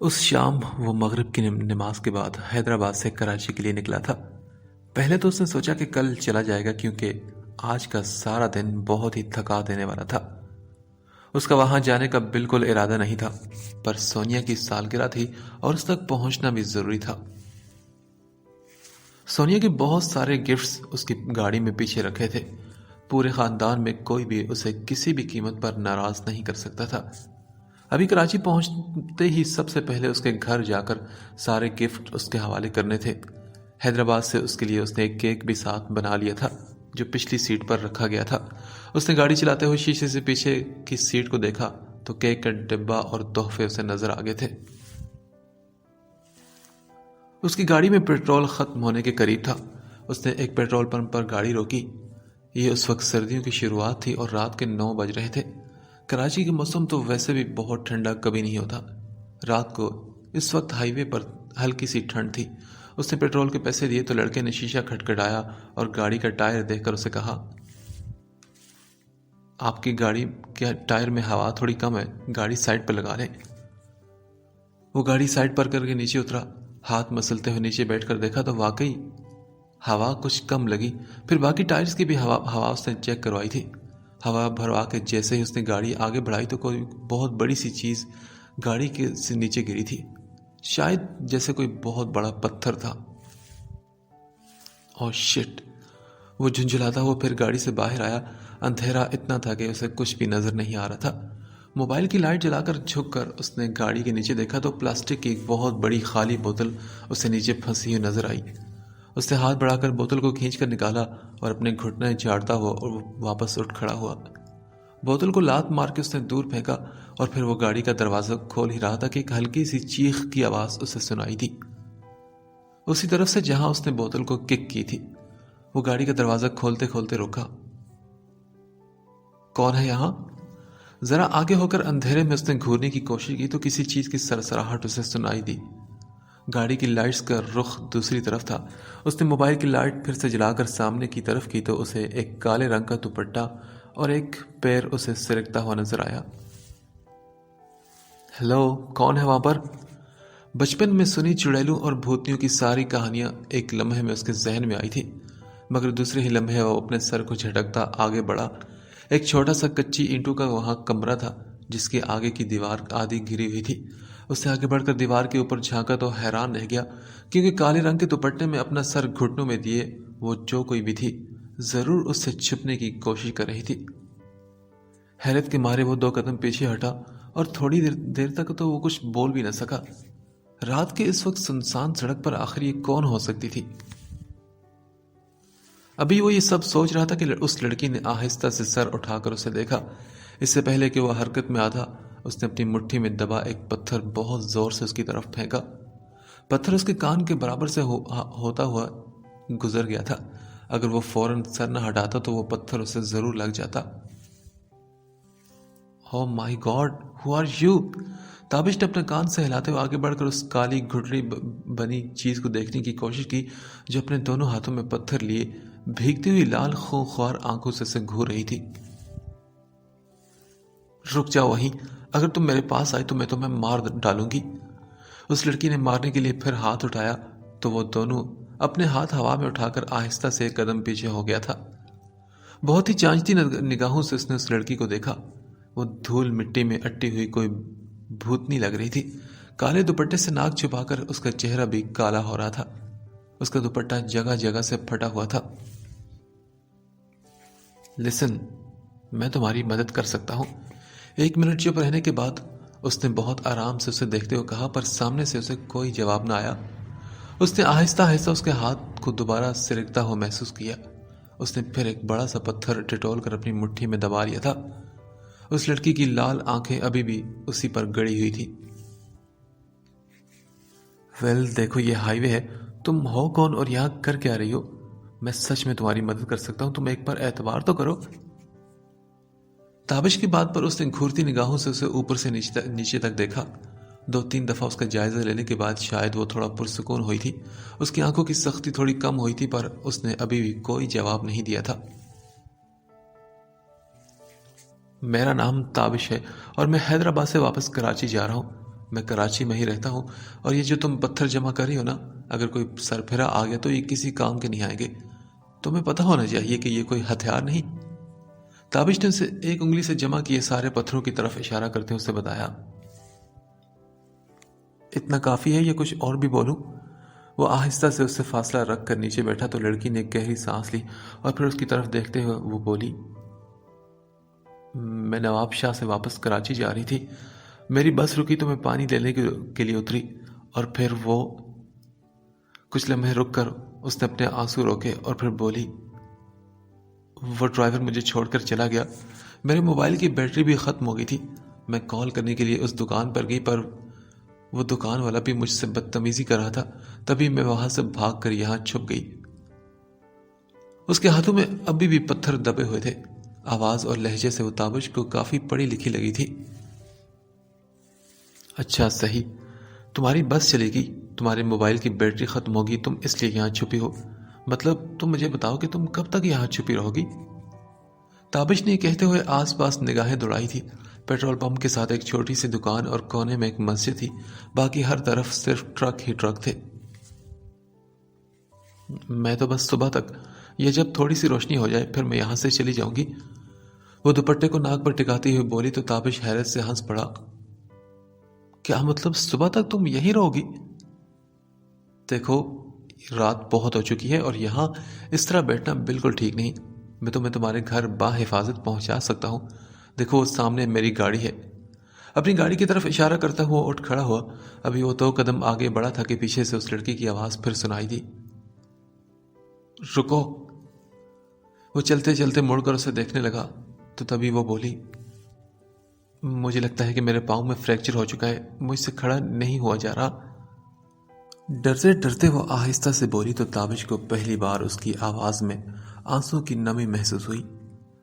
اس شام وہ مغرب کی نماز کے بعد حیدرآباد سے کراچی کے لیے نکلا تھا۔ پہلے تو اس نے سوچا کہ کل چلا جائے گا کیونکہ آج کا سارا دن بہت ہی تھکا دینے والا تھا۔ اس کا وہاں جانے کا بالکل ارادہ نہیں تھا، پر سونیا کی سالگرہ تھی اور اس تک پہنچنا بھی ضروری تھا۔ سونیا کے بہت سارے گفٹس اس کی گاڑی میں پیچھے رکھے تھے۔ پورے خاندان میں کوئی بھی اسے کسی بھی قیمت پر ناراض نہیں کر سکتا تھا۔ ابھی کراچی پہنچتے ہی سب سے پہلے اس کے گھر جا کر سارے گفٹ اس کے حوالے کرنے تھے۔ حیدرآباد سے اس کے لیے اس نے ایک کیک بھی ساتھ بنا لیا تھا جو پچھلی سیٹ پر رکھا گیا تھا۔ اس نے گاڑی چلاتے ہوئے شیشے سے پیچھے کی سیٹ کو دیکھا تو کیک کا ڈبہ اور تحفے اسے نظر آ گئے تھے۔ اس کی گاڑی میں پیٹرول ختم ہونے کے قریب تھا۔ اس نے ایک پیٹرول پمپ پر گاڑی روکی۔ یہ اس وقت سردیوں کی شروعات تھی اور رات کے 9 بج رہے تھے۔ کراچی کے موسم تو ویسے بھی بہت ٹھنڈا کبھی نہیں ہوتا۔ رات کو اس وقت ہائی وے پر ہلکی سی ٹھنڈ تھی۔ اس نے پیٹرول کے پیسے دیے تو لڑکے نے شیشہ کھٹکھٹایا اور گاڑی کا ٹائر دیکھ کر اسے کہا، آپ کی گاڑی کے ٹائر میں ہوا تھوڑی کم ہے، گاڑی سائڈ پر لگا لیں۔ وہ گاڑی سائڈ پر کر کے نیچے اترا۔ ہاتھ مسلتے ہوئے نیچے بیٹھ کر دیکھا تو واقعی ہوا کچھ کم لگی۔ پھر باقی ٹائرز کی بھی ہوا اس نے چیک کروائی تھی۔ ہوا بھروا کے جیسے ہی اس نے گاڑی آگے بڑھائی تو کوئی بہت بڑی سی چیز گاڑی کے سے نیچے گری تھی، شاید جیسے کوئی بہت بڑا پتھر تھا۔ اوہ شٹ! وہ جھنجھلاتا ہوا پھر گاڑی سے باہر آیا۔ اندھیرا اتنا تھا کہ اسے کچھ بھی نظر نہیں آ رہا تھا۔ موبائل کی لائٹ جلا کر جھک کر اس نے گاڑی کے نیچے دیکھا تو پلاسٹک کی ایک بہت بڑی خالی بوتل اسے نیچے پھنسی ہوئی نظر آئی۔ اس نے ہاتھ بڑھا کر بوتل کو کھینچ کر نکالا اور اپنے گھٹنے جھاڑتا ہوا اور واپس اٹھ کھڑا ہوا۔ بوتل کو لات مار کے اس نے دور پھینکا اور پھر وہ گاڑی کا دروازہ کھول ہی رہا تھا کہ ایک ہلکی سی چیخ کی آواز اسے سنائی دی، اسی طرف سے جہاں اس نے بوتل کو کک کی تھی۔ وہ گاڑی کا دروازہ کھولتے کھولتے رکا۔ کون ہے یہاں؟ ذرا آگے ہو کر اندھیرے میں اس نے گھورنے کی کوشش کی تو کسی چیز کی سرسراہٹ اسے سنائی دی۔ گاڑی کی لائٹس کا رخ دوسری طرف تھا۔ اس نے موبائل کی لائٹ پھر سے جلا کر سامنے کی طرف کی تو اسے ایک کالے رنگ کا دوپٹہ اور ایک پیر اسے سرکتا ہوا نظر آیا۔ ہیلو، کون ہے وہاں پر؟ بچپن میں سنی چڑیلوں اور بھوتنیوں کی ساری کہانیاں ایک لمحے میں اس کے ذہن میں آئی تھی، مگر دوسرے ہی لمحے وہ اپنے سر کو جھٹکتا آگے بڑھا۔ ایک چھوٹا سا کچی اینٹوں کا وہاں کمرہ تھا جس کے آگے کی دیوار آدھی گری ہوئی تھی۔ اس نے آگے بڑھ کر دیوار کے اوپر جھانکا تو حیران رہ گیا کیونکہ کالے رنگ کے دوپٹے میں اپنا سر گھٹنوں میں دیے وہ جو کوئی بھی تھی ضرور اس سے چھپنے کی کوشش کر رہی تھی۔ حیرت کے مارے وہ 2 قدم پیچھے ہٹا اور تھوڑی دیر تک تو وہ کچھ بول بھی نہ سکا۔ رات کے اس وقت سنسان سڑک پر آخر یہ کون ہو سکتی تھی؟ ابھی وہ یہ سب سوچ رہا تھا کہ اس لڑکی نے آہستہ سے سر اٹھا کر اسے دیکھا۔ اس سے پہلے کہ وہ حرکت میں آتا اس نے اپنی مٹھی میں دبا ایک پتھر بہت زور سے اس کی طرف پھینکا۔ پتھر اس کے کان کے برابر سے ہوتا ہوا گزر گیا تھا۔ اگر وہ فوراً سر نہ ہٹاتا تو وہ پتھر اسے ضرور لگ جاتا۔ Oh my God, who are you? Tabish نے اپنے کان سے ہلاتے ہوئے آگے بڑھ کر اس کالی گھٹڑی بنی چیز کو دیکھنے کی کوشش کی جو اپنے دونوں ہاتھوں میں پتھر لیے بھیگتی ہوئی لال خونخوار آنکھوں سے اسے گھور رہی تھی۔ رک جاؤ وہیں، اگر تم میرے پاس آئی تو میں تمہیں مار ڈالوں گی۔ اس لڑکی نے مارنے کے لیے پھر ہاتھ اٹھایا تو وہ دونوں اپنے ہاتھ ہوا میں اٹھا کر آہستہ سے ایک قدم پیچھے ہو گیا تھا۔ بہت ہی چانچتی نگاہوں سے اس نے اس لڑکی کو دیکھا۔ وہ دھول مٹی میں اٹی ہوئی کوئی بھوتنی لگ رہی تھی۔ کالے دوپٹے سے ناک چھپا کر اس کا چہرہ بھی کالا ہو رہا تھا۔ اس کا دوپٹہ جگہ جگہ سے پھٹا ہوا تھا۔ لسن، میں تمہاری مدد کر سکتا ہوں۔ 1 منٹ چپ رہنے کے بعد اس نے بہت آرام سے اسے دیکھتے ہوئے کہا، پر سامنے سے اسے کوئی جواب نہ آیا۔ اس نے آہستہ آہستہ اس کے ہاتھ کو دوبارہ سرکتا ہوا محسوس کیا۔ اس نے پھر ایک بڑا سا پتھر ٹٹول کر اپنی مٹھی میں دبا لیا تھا۔ اس لڑکی کی لال آنکھیں ابھی بھی اسی پر گڑی ہوئی تھی۔ ویل دیکھو، یہ ہائی وے ہے، تم ہو کون اور یہاں کر کے آ رہی ہو؟ میں سچ میں تمہاری مدد کر سکتا ہوں، تم ایک بار اعتبار تو کرو۔ تابش کی بات پر اس نے گھورتی نگاہوں سے اسے اوپر سے نیچے تک دیکھا۔ 2-3 دفعہ اس کا جائزہ لینے کے بعد شاید وہ تھوڑا پرسکون ہوئی تھی۔ اس کی آنکھوں کی سختی تھوڑی کم ہوئی تھی، پر اس نے ابھی بھی کوئی جواب نہیں دیا تھا۔ میرا نام تابش ہے اور میں حیدرآباد سے واپس کراچی جا رہا ہوں۔ میں کراچی میں ہی رہتا ہوں، اور یہ جو تم پتھر جمع کر رہی ہو نا، اگر کوئی سرپھرا آ گیا تو یہ کسی کام کے نہیں آئیں گے۔ تمہیں پتہ ہونا چاہیے کہ یہ کوئی ہتھیار نہیں۔ تابش نے اسے ایک انگلی سے جمع کیے سارے پتھروں کی طرف اشارہ کرتے اسے بتایا۔ اتنا کافی ہے یا کچھ اور بھی بولوں؟ وہ آہستہ سے اس سے فاصلہ رکھ کر نیچے بیٹھا تو لڑکی نے ایک گہری سانس لی اور پھر اس کی طرف دیکھتے ہوئے وہ بولی، میں نواب شاہ سے واپس کراچی جا رہی تھی، میری بس رکی تو میں پانی لینے کے لیے اتری، اور پھر وہ کچھ لمحے رک کر اس نے اپنے آنسو روکے اور پھر بولی، وہ ڈرائیور مجھے چھوڑ کر چلا گیا، میرے موبائل کی بیٹری بھی ختم ہو گئی تھی، میں کال کرنے کے لیے اس دکان پر گئی پر وہ دکان والا بھی مجھ سے بدتمیزی کر رہا تھا، تبھی میں وہاں سے بھاگ کر یہاں چھپ گئی۔ اس کے ہاتھوں میں ابھی بھی پتھر دبے ہوئے تھے۔ آواز اور لہجے سے وہ تابش کو کافی پڑھی لکھی لگی تھی۔ اچھا صحیح، تمہاری بس چلے گی، تمہارے موبائل کی بیٹری ختم ہوگی، تم اس لیے یہاں چھپی ہو، مطلب تم مجھے بتاؤ کہ تم کب تک یہاں چھپی رہو گی؟ تابش نے کہتے ہوئے آس پاس نگاہیں دوڑائی تھی۔ پیٹرول پمپ کے ساتھ ایک چھوٹی سی دکان اور کونے میں ایک مسجد تھی، باقی ہر طرف صرف ٹرک ہی ٹرک تھے۔ میں تو بس صبح تک، یہ جب تھوڑی سی روشنی ہو جائے پھر میں یہاں سے چلی جاؤں گی، وہ دوپٹے کو ناک پر ٹکاتی ہوئی بولی تو تابش حیرت سے ہنس پڑا۔ کیا مطلب صبح تک تم یہیں رہو گی؟ دیکھو رات بہت ہو چکی ہے اور یہاں اس طرح بیٹھنا بالکل ٹھیک نہیں، میں تمہیں تمہارے گھر باحفاظت پہنچا سکتا ہوں، دیکھو سامنے میری گاڑی ہے۔ اپنی گاڑی کی طرف اشارہ کرتا ہوا اٹھ کھڑا ہوا۔ ابھی وہ 2 قدم آگے بڑھا تھا کہ پیچھے سے اس لڑکی کی آواز پھر سنائی دی، رکو۔ وہ چلتے چلتے مڑ کر اسے دیکھنے لگا تو تبھی وہ بولی، مجھے لگتا ہے کہ میرے پاؤں میں فریکچر ہو چکا ہے، مجھ سے کھڑا نہیں ہوا جا رہا۔ ڈرتے ڈرتے وہ آہستہ سے بولی تو تابش کو پہلی بار اس کی آواز میں آنسوں کی نمی محسوس ہوئی۔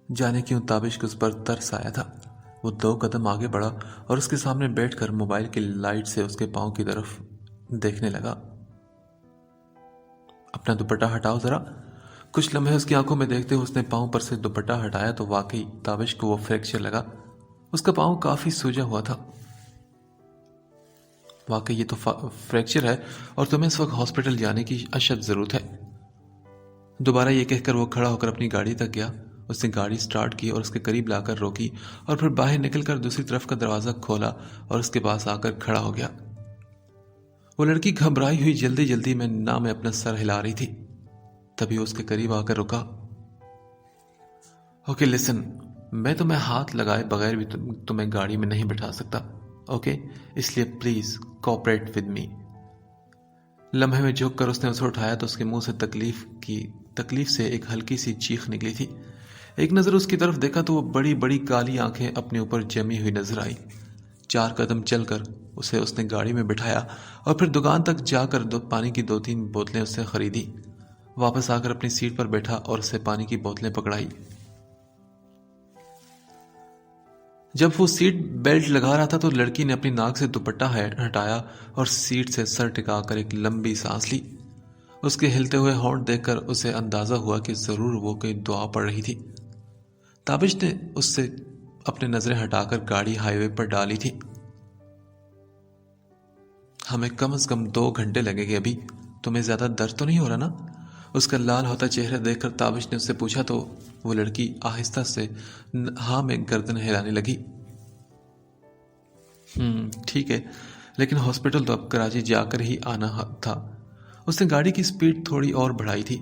جانے کیوں تابش کو اس پر ترس آیا تھا۔ وہ 2 قدم آگے بڑھا اور اس کے سامنے بیٹھ کر موبائل کی لائٹ سے اس کے پاؤں کی طرف دیکھنے لگا۔ اپنا دوپٹہ ہٹاؤ ذرا۔ کچھ لمحے اس کی آنکھوں میں دیکھتے ہوئے اس نے پاؤں پر سے دوپٹہ ہٹایا تو واقعی تابش کو وہ فریکچر لگا۔ اس کا پاؤں کافی سوجا ہوا تھا۔ واقعی یہ تو فریکچر ہے اور تمہیں اس وقت ہاسپٹل جانے کی اشد ضرورت ہے۔ دوبارہ یہ کہہ کر وہ کھڑا ہو کر اپنی گاڑی تک گیا۔ اس نے گاڑی سٹارٹ کی اور اس کے قریب لا کر روکی اور پھر باہر نکل کر دوسری طرف کا دروازہ کھولا اور اس کے پاس آ کر کھڑا ہو گیا۔ وہ لڑکی گھبرائی ہوئی جلدی جلدی میں اپنا سر ہلا رہی تھی، تبھی اس کے قریب آ کر رکا۔ اوکے لسن، میں تمہیں ہاتھ لگائے بغیر بھی تمہیں گاڑی میں نہیں بٹھا سکتا، اوکے؟ اس لیے پلیز کوآپریٹ ود می۔ لمحے میں جھک کر اس نے اسے اٹھایا تو اس کے منہ سے تکلیف سے ایک ہلکی سی چیخ نکلی تھی۔ ایک نظر اس کی طرف دیکھا تو وہ بڑی بڑی کالی آنکھیں اپنے اوپر جمی ہوئی نظر آئی۔ 4 قدم چل کر اسے اس نے گاڑی میں بٹھایا اور پھر دکان تک جا کر پانی کی 2-3 بوتلیں اس سے خریدی۔ واپس آ کر اپنی سیٹ پر بیٹھا اور اسے پانی کی بوتلیں پکڑائی۔ جب وہ سیٹ بیلٹ لگا رہا تھا تو لڑکی نے اپنی ناک سے دوپٹہ ہٹایا اور سیٹ سے سر ٹکا کر ایک لمبی سانس لی۔ اس کے ہلتے ہوئے ہونٹ دیکھ کر اسے اندازہ ہوا کہ ضرور وہ کوئی دعا پڑھ رہی تھی۔ تابش نے اس سے اپنے نظریں ہٹا کر گاڑی ہائی وے پر ڈالی تھی۔ ہمیں کم از کم 2 گھنٹے لگیں گے ابھی، تمہیں زیادہ درد تو نہیں ہو رہا نا؟ اس کا لال ہوتا چہرہ دیکھ کر تابش نے اس سے پوچھا تو وہ لڑکی آہستہ سے ہاں میں گردن ہلانے لگی۔ ٹھیک ہے، لیکن ہاسپٹل تو اب کراچی جا کر ہی آنا تھا۔ اس نے گاڑی کی سپیڈ تھوڑی اور بڑھائی تھی۔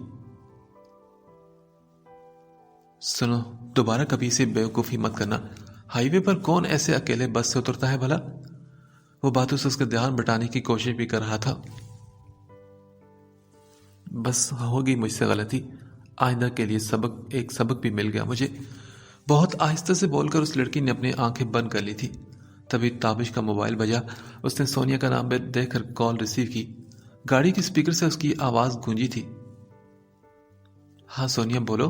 سنو، دوبارہ کبھی سے بیوقوفی مت کرنا، ہائی وے پر کون ایسے اکیلے بس سے اترتا ہے بھلا؟ وہ باتوں سے اس کا دھیان بٹانے کی کوشش بھی کر رہا تھا۔ بس ہوگی مجھ سے غلطی، آئندہ کے لیے ایک سبق بھی مل گیا مجھے۔ بہت آہستہ سے بول کر اس لڑکی نے اپنی آنکھیں بند کر لی تھی۔ تبھی تابش کا موبائل بجا۔ اس نے سونیا کا نام دیکھ کر کال ریسیو کی۔ گاڑی کی سپیکر سے اس کی آواز گونجی تھی۔ ہاں سونیا بولو۔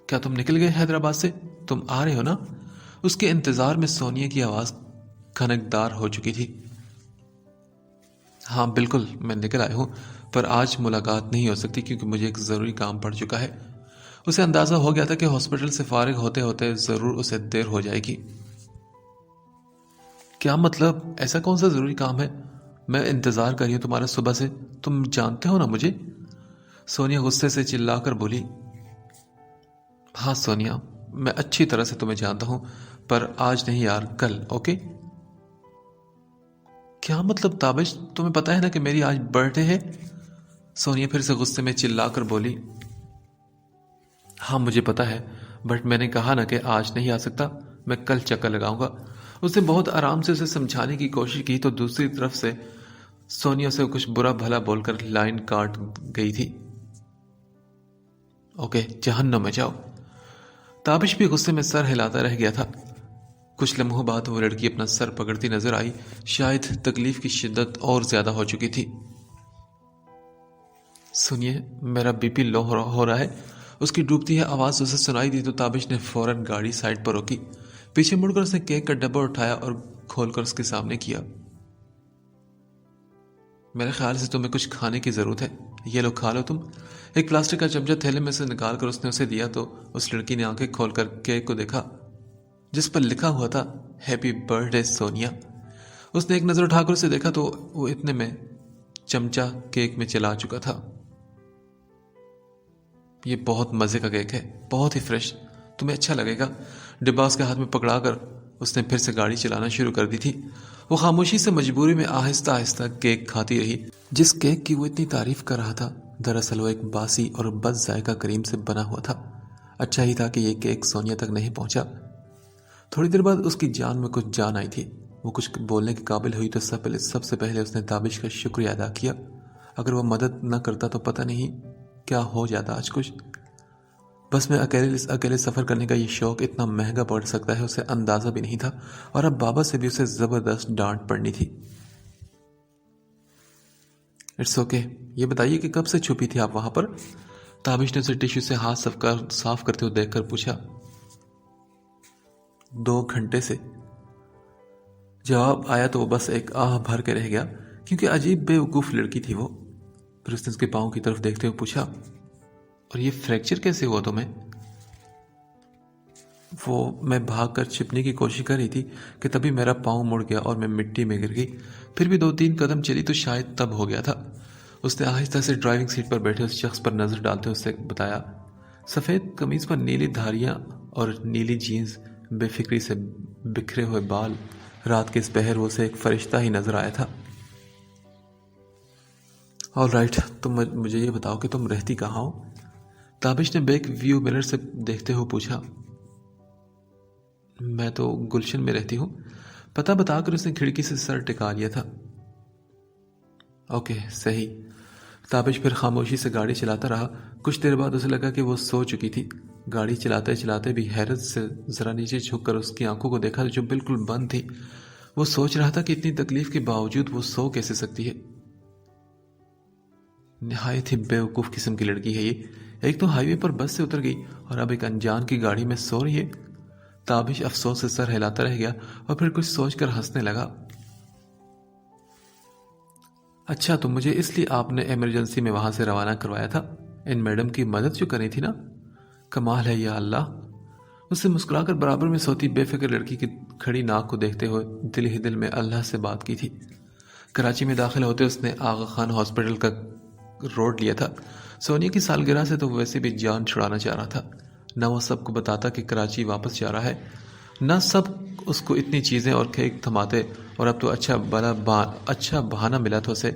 کیا تم نکل گئے حیدرآباد سے؟ تم آ رہے ہو نا؟ اس کے انتظار میں سونیا کی آواز کھنکدار ہو چکی تھی۔ ہاں بالکل، میں نکل آیا ہوں، پر آج ملاقات نہیں ہو سکتی کیونکہ مجھے ایک ضروری کام پڑ چکا ہے۔ اسے اندازہ ہو گیا تھا کہ ہاسپٹل سے فارغ ہوتے ہوتے ضرور اسے دیر ہو جائے گی۔ کیا مطلب؟ ایسا کون سا ضروری کام ہے؟ میں انتظار کر رہی ہوں تمہارا صبح سے. تم جانتے ہو نا مجھے؟ سونیا غصے سے چلا کر بولی. ہاں سونیا، میں اچھی طرح سے تمہیں جانتا ہوں، پر آج نہیں یار، کل. اوکے؟ کیا مطلب تابش؟ تمہیں پتا ہے نا کہ میری آج برتھ ڈے ہے؟ سونیا پھر سے غصے میں چلا کر بولی. ہاں مجھے پتا ہے، بٹ میں نے کہا نا کہ آج نہیں آ سکتا، میں کل چکر لگاؤں گا. اس نے بہت آرام سے اسے سمجھانے کی کوشش کی تو دوسری طرف سے سونیا سے کچھ برا بھلا بول کر لائن کاٹ گئی تھی. اوکے جہنم میں جاؤ. تابش بھی غصے میں سر ہلاتا رہ گیا تھا. کچھ لمحوں بعد وہ لڑکی اپنا سر پکڑتی نظر آئی. شاید تکلیف کی شدت اور زیادہ ہو چکی تھی. سنیے، میرا بی پی لو ہو رہا ہے. اس کی ڈوبتی ہے آواز اسے سنائی دی تو تابش نے فوراً گاڑی سائڈ پر روکی. پیچھے مڑ کر اس نے کیک کا ڈبہ اٹھایا اور کھول کر اس کے سامنے کیا. میرے خیال سے تمہیں کچھ کھانے کی ضرورت ہے، یہ لو کھا لو تم. ایک پلاسٹک کا چمچہ تھیلے میں سے نکال کر اس نے اسے دیا تو اس لڑکی نے آنکھیں کھول کر کیک کو دیکھا جس پر لکھا ہوا تھا ہیپی برتھ ڈے سونیا. اس نے ایک نظر اٹھا کر اسے دیکھا تو وہ اتنے میں چمچہ کیک میں چلا چکا تھا. یہ بہت مزے کا کیک ہے، بہت ہی فریش، تمہیں اچھا لگے گا. ڈبہ اس کے ہاتھ میں پکڑا کر اس نے پھر سے گاڑی چلانا شروع کر دی تھی. وہ خاموشی سے مجبوری میں آہستہ آہستہ کیک کھاتی رہی. جس کیک کی وہ اتنی تعریف کر رہا تھا دراصل وہ ایک باسی اور بد ذائقہ کریم سے بنا ہوا تھا. اچھا ہی تھا کہ یہ کیک سونیا تک نہیں پہنچا. تھوڑی دیر بعد اس کی جان میں کچھ جان آئی تھی. وہ کچھ بولنے کے قابل ہوئی تو سب سے پہلے اس نے تابش کا شکریہ ادا کیا. اگر وہ مدد نہ کرتا تو پتہ نہیں کیا ہو جاتا آج کچھ. بس میں اکیلے سفر کرنے کا یہ شوق اتنا مہنگا پڑ سکتا ہے اسے اندازہ بھی نہیں تھا، اور اب بابا سے بھی اسے زبردست ڈانٹ پڑنی تھی. It's okay. یہ بتائیے کہ کب سے چھپی تھی آپ وہاں پر؟ تابش نے اسے ٹشو سے ہاتھ صاف کرتے ہوئے دیکھ کر پوچھا. 2 گھنٹے سے. جواب آیا تو وہ بس ایک آہ بھر کے رہ گیا، کیونکہ عجیب بے وقوف لڑکی تھی وہ. پھر اس نے اس کے پاؤں کی طرف دیکھتے ہوئے پوچھا، اور یہ فریکچر کیسے ہوا تمہیں؟ وہ میں بھاگ کر چھپنے کی کوشش کر رہی تھی کہ تبھی میرا پاؤں مڑ گیا اور میں مٹی میں گر گئی. پھر بھی 2-3 قدم چلی تو شاید تب ہو گیا تھا. اس نے آہستہ سے ڈرائیونگ سیٹ پر بیٹھے اس شخص پر نظر ڈالتے اس سے بتایا. سفید قمیض پر نیلی دھاریاں اور نیلی جینز، بے فکری سے بکھرے ہوئے بال. رات کے اس پہر وہ اسے ایک فرشتہ ہی نظر آیا تھا. آل رائٹ، تم مجھے یہ بتاؤ کہ تم رہتی کہاں ہو؟ تابش نے بیک ویو مرر سے دیکھتے ہوئے پوچھا. میں تو گلشن میں رہتی ہوں. پتہ بتا کر اس نے کھڑکی سے سر ٹکا لیا تھا. اوکے صحیح. تابش پھر خاموشی سے گاڑی چلاتا رہا. کچھ دیر بعد اسے لگا کہ وہ سو چکی تھی. گاڑی چلاتے چلاتے بھی حیرت سے ذرا نیچے جھک کر اس کی آنکھوں کو دیکھا جو بالکل بند تھی. وہ سوچ رہا تھا کہ اتنی تکلیف کے باوجود وہ سو کیسے سکتی ہے. نہایت ہی بے وقوف قسم کی لڑکی ہے یہ. ایک تو ہائی وے پر بس سے اتر گئی اور اب ایک انجان کی گاڑی میں سو رہی ہے. تابش افسوس سے سر ہلاتا رہ گیا اور پھر کچھ سوچ کر ہنسنے لگا. اچھا تو مجھے اس لیے آپ نے ایمرجنسی میں وہاں سے روانہ کروایا تھا، ان میڈم کی مدد جو کرنی تھی نا؟ کمال ہے یا اللہ. اس سے مسکرا کر برابر میں سوتی بے فکر لڑکی کی کھڑی ناک کو دیکھتے ہوئے دل ہی دل میں اللہ سے بات کی تھی. کراچی میں داخل ہوتے اس نے آغا خان ہاسپٹل کا روڈ لیا تھا. سونیا کی سالگرہ سے تو ویسے بھی جان چھڑانا چاہ رہا تھا. نہ وہ سب کو بتاتا کہ کراچی واپس جا رہا ہے، نہ سب اس کو اتنی چیزیں اور کیک تھماتے. اور اب تو اچھا بہانہ ملا تھا اسے.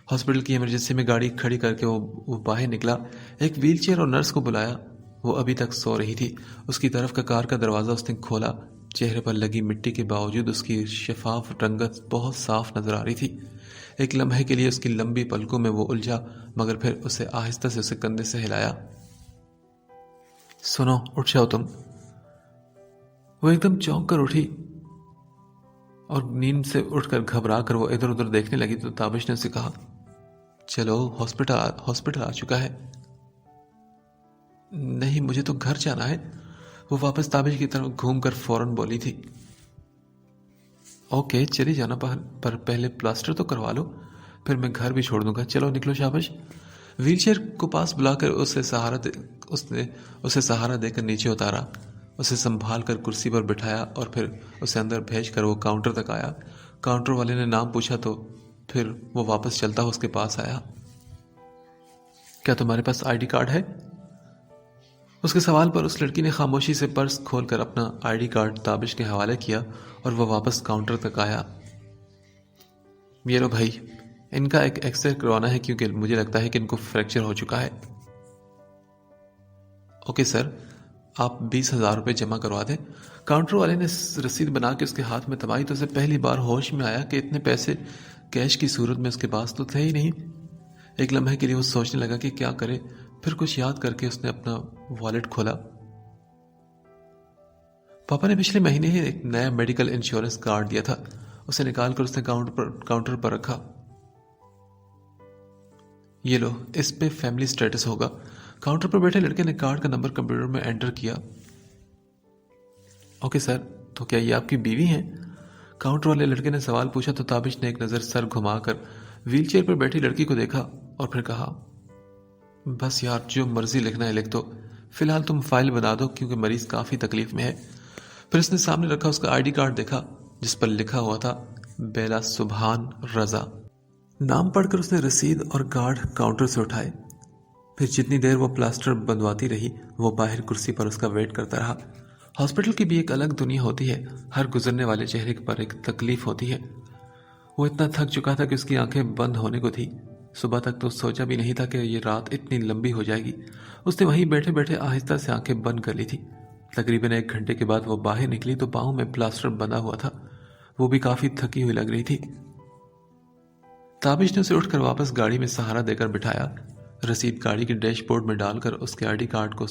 ہاسپٹل کی ایمرجنسی میں گاڑی کھڑی کر کے وہ باہر نکلا. ایک ویل چیئر اور نرس کو بلایا. وہ ابھی تک سو رہی تھی. اس کی طرف کا کار کا دروازہ اس نے کھولا. چہرے پر لگی مٹی کے باوجود اس کی شفاف رنگت بہت صاف نظر آ رہی تھی. ایک لمحے کے لیے اس کی لمبی پلکوں میں وہ الجھا، مگر پھر اسے آہستہ سے اسے کندھے سے ہلایا. سنو، اٹھ جاؤ تم. وہ ایک دم چونک کر اٹھی اور نیند سے اٹھ کر گھبرا کر وہ ادھر ادھر دیکھنے لگی تو تابش نے اسے کہا، چلو ہاسپٹل آ چکا ہے. نہیں، مجھے تو گھر جانا ہے. وہ واپس تابش کی طرف گھوم کر فوراً بولی تھی. اوکے چلی جانا، پر پہلے پلاسٹر تو کروا لو، پھر میں گھر بھی چھوڑ دوں گا. چلو نکلو شاباش. ویل چیئر کو پاس بلا کر اسے سہارا دے کر نیچے اتارا. اسے سنبھال کر کرسی پر بٹھایا اور پھر اسے اندر بھیج کر وہ کاؤنٹر تک آیا۔ کاؤنٹر والے نے نام پوچھا تو پھر وہ واپس چلتا ہوا اس کے پاس آیا۔ کیا تمہارے پاس آئی ڈی کارڈ ہے؟ اس کے سوال پر اس لڑکی نے خاموشی سے پرس کھول کر اپنا آئی ڈی کارڈ تابش کے حوالے کیا اور وہ واپس کاؤنٹر تک آیا۔ یہ لو بھائی، ان کا ایک ایکس رے کروانا ہے کیونکہ مجھے لگتا ہے کہ ان کو فریکچر ہو چکا ہے۔ اوکے سر، آپ 20,000 روپے جمع کروا دیں۔ کاؤنٹر والے نے رسید بنا کے اس کے ہاتھ میں تمائی تو اسے پہلی بار ہوش میں آیا کہ اتنے پیسے کیش کی صورت میں اس کے پاس تو تھے ہی نہیں۔ ایک لمحے کے لیے وہ سوچنے لگا کہ کیا کرے، پھر کچھ یاد کر کے اس نے اپنا والیٹ کھولا۔ پاپا نے پچھلے مہینے ہی ایک نیا میڈیکل انشورنس کارڈ دیا تھا، اسے نکال کر اس نے کاؤنٹر پر رکھا۔ یہ لو، اس پہ فیملی سٹیٹس ہوگا۔ کاؤنٹر پر بیٹھے لڑکے نے کارڈ کا نمبر کمپیوٹر میں انٹر کیا۔ اوکے سر، تو کیا یہ آپ کی بیوی ہیں؟ کاؤنٹر والے لڑکے نے سوال پوچھا تو تابش نے ایک نظر سر گھما کر ویل چیئر پر بیٹھی لڑکی کو دیکھا اور پھر کہا، بس یار، جو مرضی لکھنا ہے لکھ دو، فی الحال تم فائل بنا دو کیونکہ مریض کافی تکلیف میں ہے۔ پھر اس نے سامنے رکھا اس کا آئی ڈی کارڈ دیکھا جس پر لکھا ہوا تھا بیلا سبحان رضا۔ نام پڑھ کر اس نے رسید اور کارڈ کاؤنٹر سے اٹھائے۔ پھر جتنی دیر وہ پلاسٹر بندواتی رہی وہ باہر کرسی پر اس کا ویٹ کرتا رہا۔ ہاسپٹل کی بھی ایک الگ دنیا ہوتی ہے، ہر گزرنے والے چہرے پر ایک تکلیف ہوتی ہے۔ وہ اتنا تھک چکا تھا کہ اس کی آنکھیں بند ہونے کو تھی۔ صبح تک تو سوچا بھی نہیں تھا کہ یہ رات اتنی لمبی ہو جائے گی۔ اس نے وہیں بیٹھے بیٹھے آہستہ سے آنکھیں بند کر لی تھی۔ تقریباً 1 گھنٹے کے بعد وہ باہر نکلی تو پاؤں میں پلاسٹر بندھا ہوا تھا، وہ بھی کافی تھکی ہوئی لگ رہی تھی۔ تابش نے اسے اٹھ کر واپس گاڑی میں سہارا دے کر بٹھایا۔ رسید گاڑی کے ڈیش بورڈ میں ڈال کر اس کے آئی ڈی کارڈ کو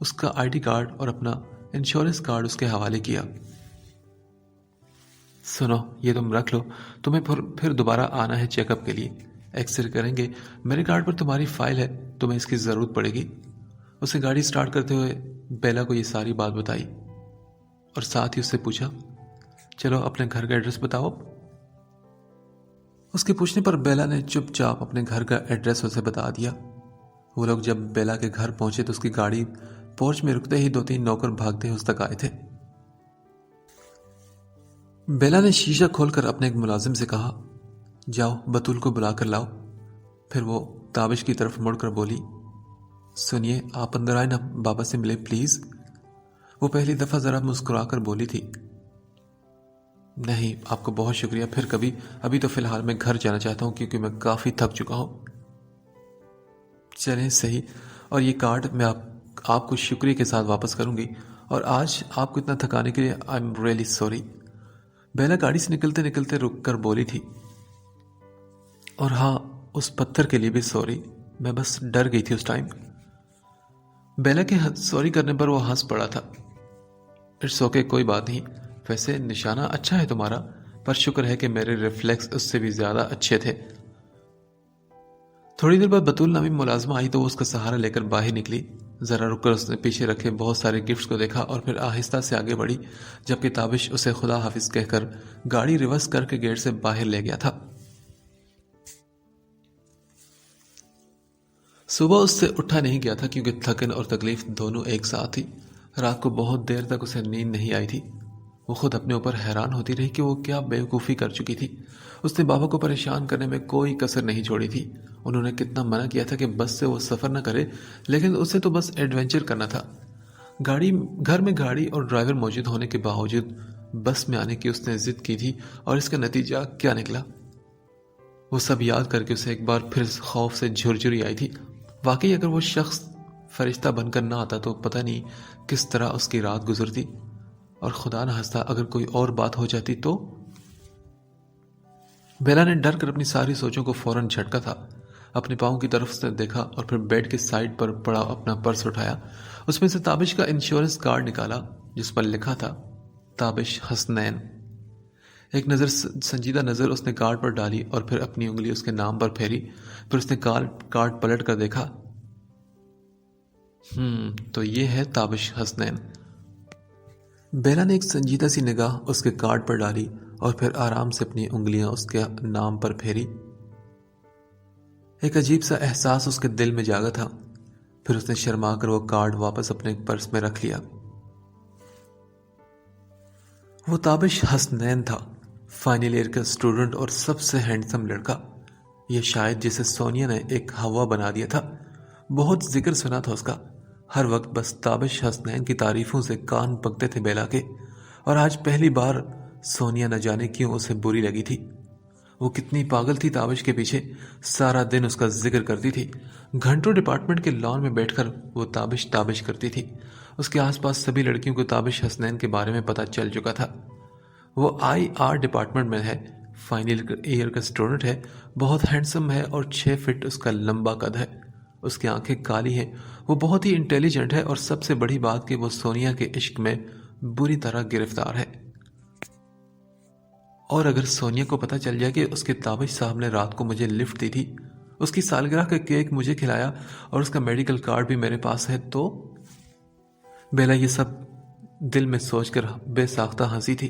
اس کا آئی ڈی کارڈ اور اپنا انشورنس کارڈ اس کے حوالے کیا۔ سنو، یہ تم رکھ لو، تمہیں پھر دوبارہ آنا ہے چیک اپ کے لیے، ایکس رے کریں گے، میرے کارڈ پر تمہاری فائل ہے، تمہیں اس کی ضرورت پڑے گی۔ اسے گاڑی سٹارٹ کرتے ہوئے بیلا کو یہ ساری بات بتائی اور ساتھ ہی اس سے پوچھا، چلو اپنے گھر کا ایڈریس بتاؤ۔ اس کے پوچھنے پر بیلا نے چپ چاپ اپنے گھر کا ایڈریس اسے بتا دیا۔ وہ لوگ جب بیلا کے گھر پہنچے تو اس کی گاڑی پورچ میں رکتے ہی 2-3 نوکر بھاگتے اس تک آئے تھے۔ بیلا نے شیشہ کھول کر اپنے ایک ملازم سے کہا، جاؤ بطول کو بلا کر لاؤ۔ پھر وہ تابش کی طرف مڑ کر بولی، سنیے، آپ اندر آئے نا، بابا سے ملے پلیز۔ وہ پہلی دفعہ ذرا مسکرا کر بولی تھی، نہیں آپ کو بہت شکریہ، پھر کبھی، ابھی تو فی الحال میں گھر جانا چاہتا ہوں کیونکہ میں کافی تھک چکا ہوں۔ چلیں صحیح، اور یہ کارڈ میں آپ کو شکریہ کے ساتھ واپس کروں گی، اور آج آپ کو اتنا تھکانے کے لیے آئی ایم ریئلی سوری۔ بیلا گاڑی سے نکلتے نکلتے رک کر بولی تھی، اور ہاں، اس پتھر کے لیے بھی سوری، میں بس ڈر گئی تھی اس ٹائم۔ بیلا کے سوری کرنے پر وہ ہنس پڑا تھا۔ اٹس اوکے، کوئی بات نہیں، ویسے نشانہ اچھا ہے تمہارا، پر شکر ہے کہ میرے ریفلیکس اس سے بھی زیادہ اچھے تھے۔ تھوڑی دیر بعد بطول نامی ملازمہ آئی تو وہ اس کا سہارا لے کر باہر نکلی۔ ذرا رک کر اس نے پیچھے رکھے بہت سارے گفٹس کو دیکھا اور پھر آہستہ سے آگے بڑھی، جبکہ تابش اسے خدا حافظ کہہ کر گاڑی ریورس کر کے گیٹ سے باہر لے گیا تھا۔ صبح اس سے اٹھا نہیں گیا تھا کیونکہ تھکن اور تکلیف دونوں ایک ساتھ تھی۔ رات کو بہت دیر تک اسے نیند نہیں آئی تھی۔ وہ خود اپنے اوپر حیران ہوتی رہی کہ وہ کیا بیوقوفی کر چکی تھی۔ اس نے بابا کو پریشان کرنے میں کوئی کسر نہیں چھوڑی تھی۔ انہوں نے کتنا منع کیا تھا کہ بس سے وہ سفر نہ کرے، لیکن اسے تو بس ایڈونچر کرنا تھا۔ گھر میں گاڑی اور ڈرائیور موجود ہونے کے باوجود بس میں آنے کی اس نے ضد کی تھی، اور اس کا نتیجہ کیا نکلا؟ وہ سب یاد کر کے اسے ایک بار پھر خوف سے جھرجھری آئی تھی۔ واقعی اگر وہ شخص فرشتہ بن کر نہ آتا تو پتہ نہیں کس طرح اس کی رات گزرتی، اور خدا نہ خواستہ اگر کوئی اور بات ہو جاتی تو۔ بیلا نے ڈر کر اپنی ساری سوچوں کو فوراً جھٹکا تھا۔ اپنے پاؤں کی طرف سے دیکھا اور پھر بیڈ کے سائڈ پر پڑا اپنا پرس اٹھایا، اس میں سے تابش کا انشورنس کارڈ نکالا جس پر لکھا تھا تابش حسنین۔ ایک سنجیدہ نظر اس نے کارڈ پر ڈالی اور پھر اپنی انگلی اس کے نام پر پھیری، پھر اس نے کارڈ پلٹ کر دیکھا۔ تو یہ ہے تابش حسنین۔ بیلا نے ایک سنجیدہ سی نگاہ اس کے کارڈ پر ڈالی اور پھر آرام سے اپنی انگلیاں اس کے نام پر پھیری۔ ایک عجیب سا احساس اس کے دل میں جاگا تھا۔ پھر اس نے شرما کر وہ کارڈ واپس اپنے پرس میں رکھ لیا۔ وہ تابش حسنین تھا، فائنل ایئر کا اسٹوڈنٹ اور سب سے ہینڈسم لڑکا۔ یہ شاید جسے سونیا نے ایک ہوا بنا دیا تھا۔ بہت ذکر سنا تھا اس کا، ہر وقت بس تابش حسنین کی تعریفوں سے کان پکتے تھے بیلا کے، اور آج پہلی بار سونیا نہ جانے کیوں اسے بری لگی تھی۔ وہ کتنی پاگل تھی تابش کے پیچھے، سارا دن اس کا ذکر کرتی تھی۔ گھنٹوں ڈپارٹمنٹ کے لان میں بیٹھ کر وہ تابش تابش کرتی تھی۔ اس کے آس پاس سبھی لڑکیوں کو تابش حسنین کے بارے میں پتہ چل چکا تھا۔ وہ IR ڈپارٹمنٹ میں ہے، فائنل ایئر کا اسٹوڈنٹ ہے، بہت ہینڈسم ہے اور 6 فٹ اس کا لمبا قد ہے۔ اس کی آنکھیں کالی ہیں، وہ بہت ہی انٹیلیجنٹ ہے، اور سب سے بڑی بات کہ وہ سونیا کے عشق میں بری طرح گرفتار ہے۔ اور اگر سونیا کو پتہ چل جائے کہ اس کے تابش صاحب نے رات کو مجھے لفٹ دی تھی، اس کی سالگرہ کا کیک مجھے کھلایا اور اس کا میڈیکل کارڈ بھی میرے پاس ہے، تو بیلا یہ سب دل میں سوچ کر بے ساختہ ہنسی تھی۔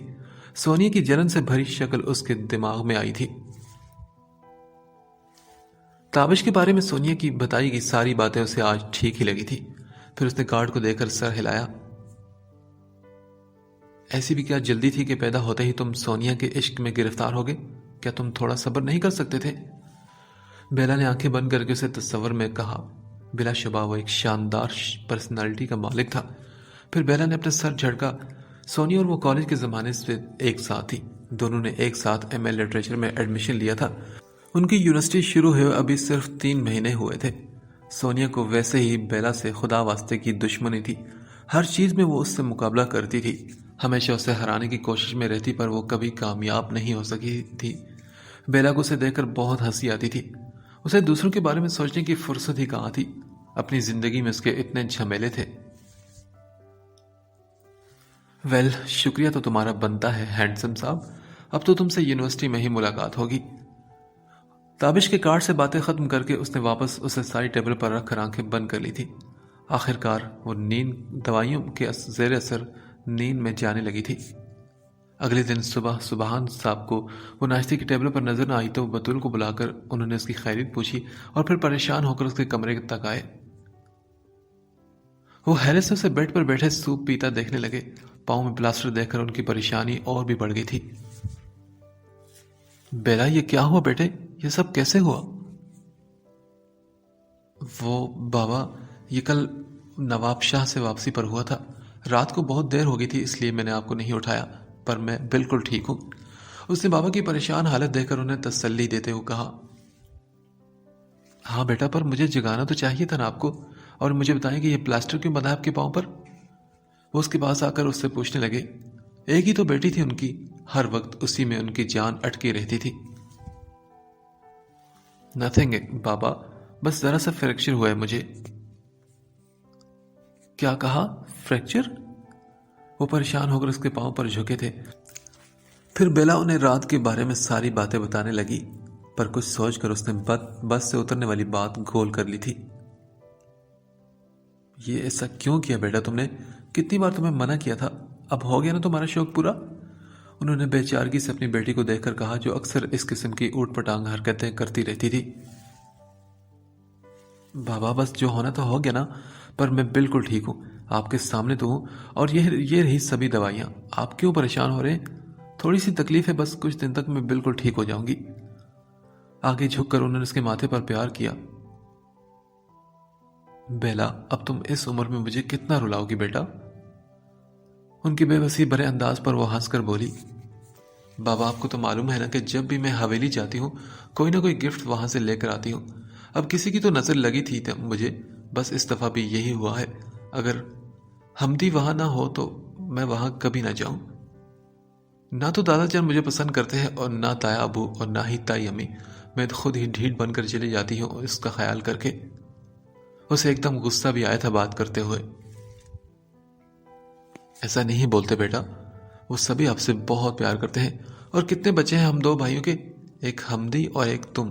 سونیا کی جلن سے بھری شکل اس کے دماغ میں آئی تھی۔ تابش کے بارے میں سونیا کی بتائی گئی ساری باتیں اسے آج ٹھیک ہی لگی تھی۔ پھر اس نے کارڈ کو دیکھ کر سر ہلایا۔ ایسی بھی کیا جلدی تھی کہ پیدا ہوتے ہی تم سونیا کے عشق میں گرفتار ہوگے؟ کیا تم تھوڑا صبر نہیں کر سکتے تھے؟ بیلا نے آنکھیں بند کر کے اسے تصور میں کہا۔ بلا شبہ وہ ایک شاندار پرسنالٹی کا مالک تھا۔ پھر بیلا نے اپنا سر جھٹکا۔ سونیا اور وہ کالج کے زمانے سے ایک ساتھ تھی، دونوں نے ایک ساتھ MA لٹریچر میں ایڈمیشن لیا تھا۔ ان کی یونیورسٹی شروع ہوئے ابھی صرف 3 مہینے ہوئے تھے۔ سونیا کو ویسے ہی بیلا سے خدا واسطے کی دشمنی تھی، ہر چیز میں وہ اس سے مقابلہ کرتی تھی، ہمیشہ اسے ہرانے کی کوشش میں رہتی، پر وہ کبھی کامیاب نہیں ہو سکی تھی۔ بیلا کو اسے دیکھ کر بہت ہنسی آتی تھی۔ اسے دوسروں کے بارے میں سوچنے کی فرصت ہی کہاں تھی، اپنی زندگی میں اس کے اتنے جھمیلے تھے۔ ویل، شکریہ تو تمہارا بنتا ہے ہینڈسم صاحب، اب تو تم سے یونیورسٹی میں ہی ملاقات ہوگی۔ تابش کے کارڈ سے باتیں ختم کر کے اس نے واپس اسے ساری ٹیبل پر رکھ کر آنکھیں بند کر لی تھی۔ آخر کار وہ نیند دوائیوں کے زیر اثر نیند میں جانے لگی تھی۔ اگلے دن صبح سبحان صاحب کو وہ ناشتے کی ٹیبل پر نظر نہ آئی تو بطول کو بلا کر انہوں نے اس کی خیریت پوچھی اور پھر پریشان ہو کر اس کے کمرے تک آئے۔ وہ حیرت سے اسے بیڈ پر بیٹھے سوپ پیتا دیکھنے لگے۔ پاؤں میں پلاسٹر دیکھ کر ان کی پریشانی اور بھی بڑھ گئی تھی۔ بیلا، یہ کیا ہوا بیٹے؟ یہ سب کیسے ہوا؟ وہ بابا، یہ کل نواب شاہ سے واپسی پر ہوا تھا، رات کو بہت دیر ہو گئی تھی، اس لیے میں نے آپ کو نہیں اٹھایا، پر میں بالکل ٹھیک ہوں۔ اس نے بابا کی پریشان حالت دیکھ کر انہیں تسلی دیتے ہوئے کہا۔ ہاں بیٹا، پر مجھے جگانا تو چاہیے تھا نا آپ کو، اور مجھے بتائیں کہ یہ پلاسٹر کیوں بندھا ہے آپ کے پاؤں پر؟ وہ اس کے پاس آ کر اس سے پوچھنے لگے۔ ایک ہی تو بیٹی تھی ان کی، ہر وقت اسی میں ان کی جان اٹکی رہتی تھی۔ نتھنگ بابا، بس ذرا سا فریکچر ہوا ہے مجھے۔ کیا کہا؟ فریکچر؟ وہ پریشان ہو کر اس کے پاؤں پر جھکے تھے۔ پھر بیلا انہیں رات کے بارے میں ساری باتیں بتانے لگی، پر کچھ سوچ کر اس نے بس سے اترنے والی بات گول کر لی تھی۔ یہ ایسا کیوں کیا بیٹا تم نے؟ کتنی بار تمہیں منع کیا تھا، اب ہو گیا نا تمہارا شوق پورا؟ انہوں نے بے چارگی سے اپنی بیٹی کو دیکھ کر کہا، جو اکثر اس قسم کی اوٹ پٹانگ حرکتیں کرتی رہتی تھی۔ بابا، بس جو ہونا تو ہو گیا نا، پر میں بالکل ٹھیک ہوں، آپ کے سامنے تو ہوں، اور یہ رہی سبھی دوائیاں، آپ کیوں پریشان ہو رہے ہیں؟ تھوڑی سی تکلیف ہے بس، کچھ دن تک میں بالکل ٹھیک ہو جاؤں گی۔ آگے جھک کر انہوں نے اس کے ماتھے پر پیار کیا۔ بیلا، اب تم اس عمر میں مجھے کتنا رلاؤ گی بیٹا؟ ان کی بے بسی بھرے انداز پر وہ ہنس کر بولی۔ بابا، آپ کو تو معلوم ہے نا کہ جب بھی میں حویلی جاتی ہوں کوئی نہ کوئی گفٹ وہاں سے لے کر آتی ہوں۔ اب کسی کی تو نظر لگی تھی مجھے، بس اس دفعہ بھی یہی ہوا ہے۔ اگر حمدی وہاں نہ ہو تو میں وہاں کبھی نہ جاؤں۔ نہ تو دادا جان مجھے پسند کرتے ہیں اور نہ تایا ابو اور نہ ہی تائی امی، میں خود ہی ڈھیٹ بن کر چلی جاتی ہوں اس کا خیال کر کے۔ اسے ایک دم غصہ بھی آیا تھا بات کرتے ہوئے۔ ایسا نہیں بولتے بیٹا، وہ سبھی آپ سے بہت پیار کرتے ہیں، اور کتنے بچے ہیں ہم 2 بھائیوں کے، ایک حمدی اور ایک تم۔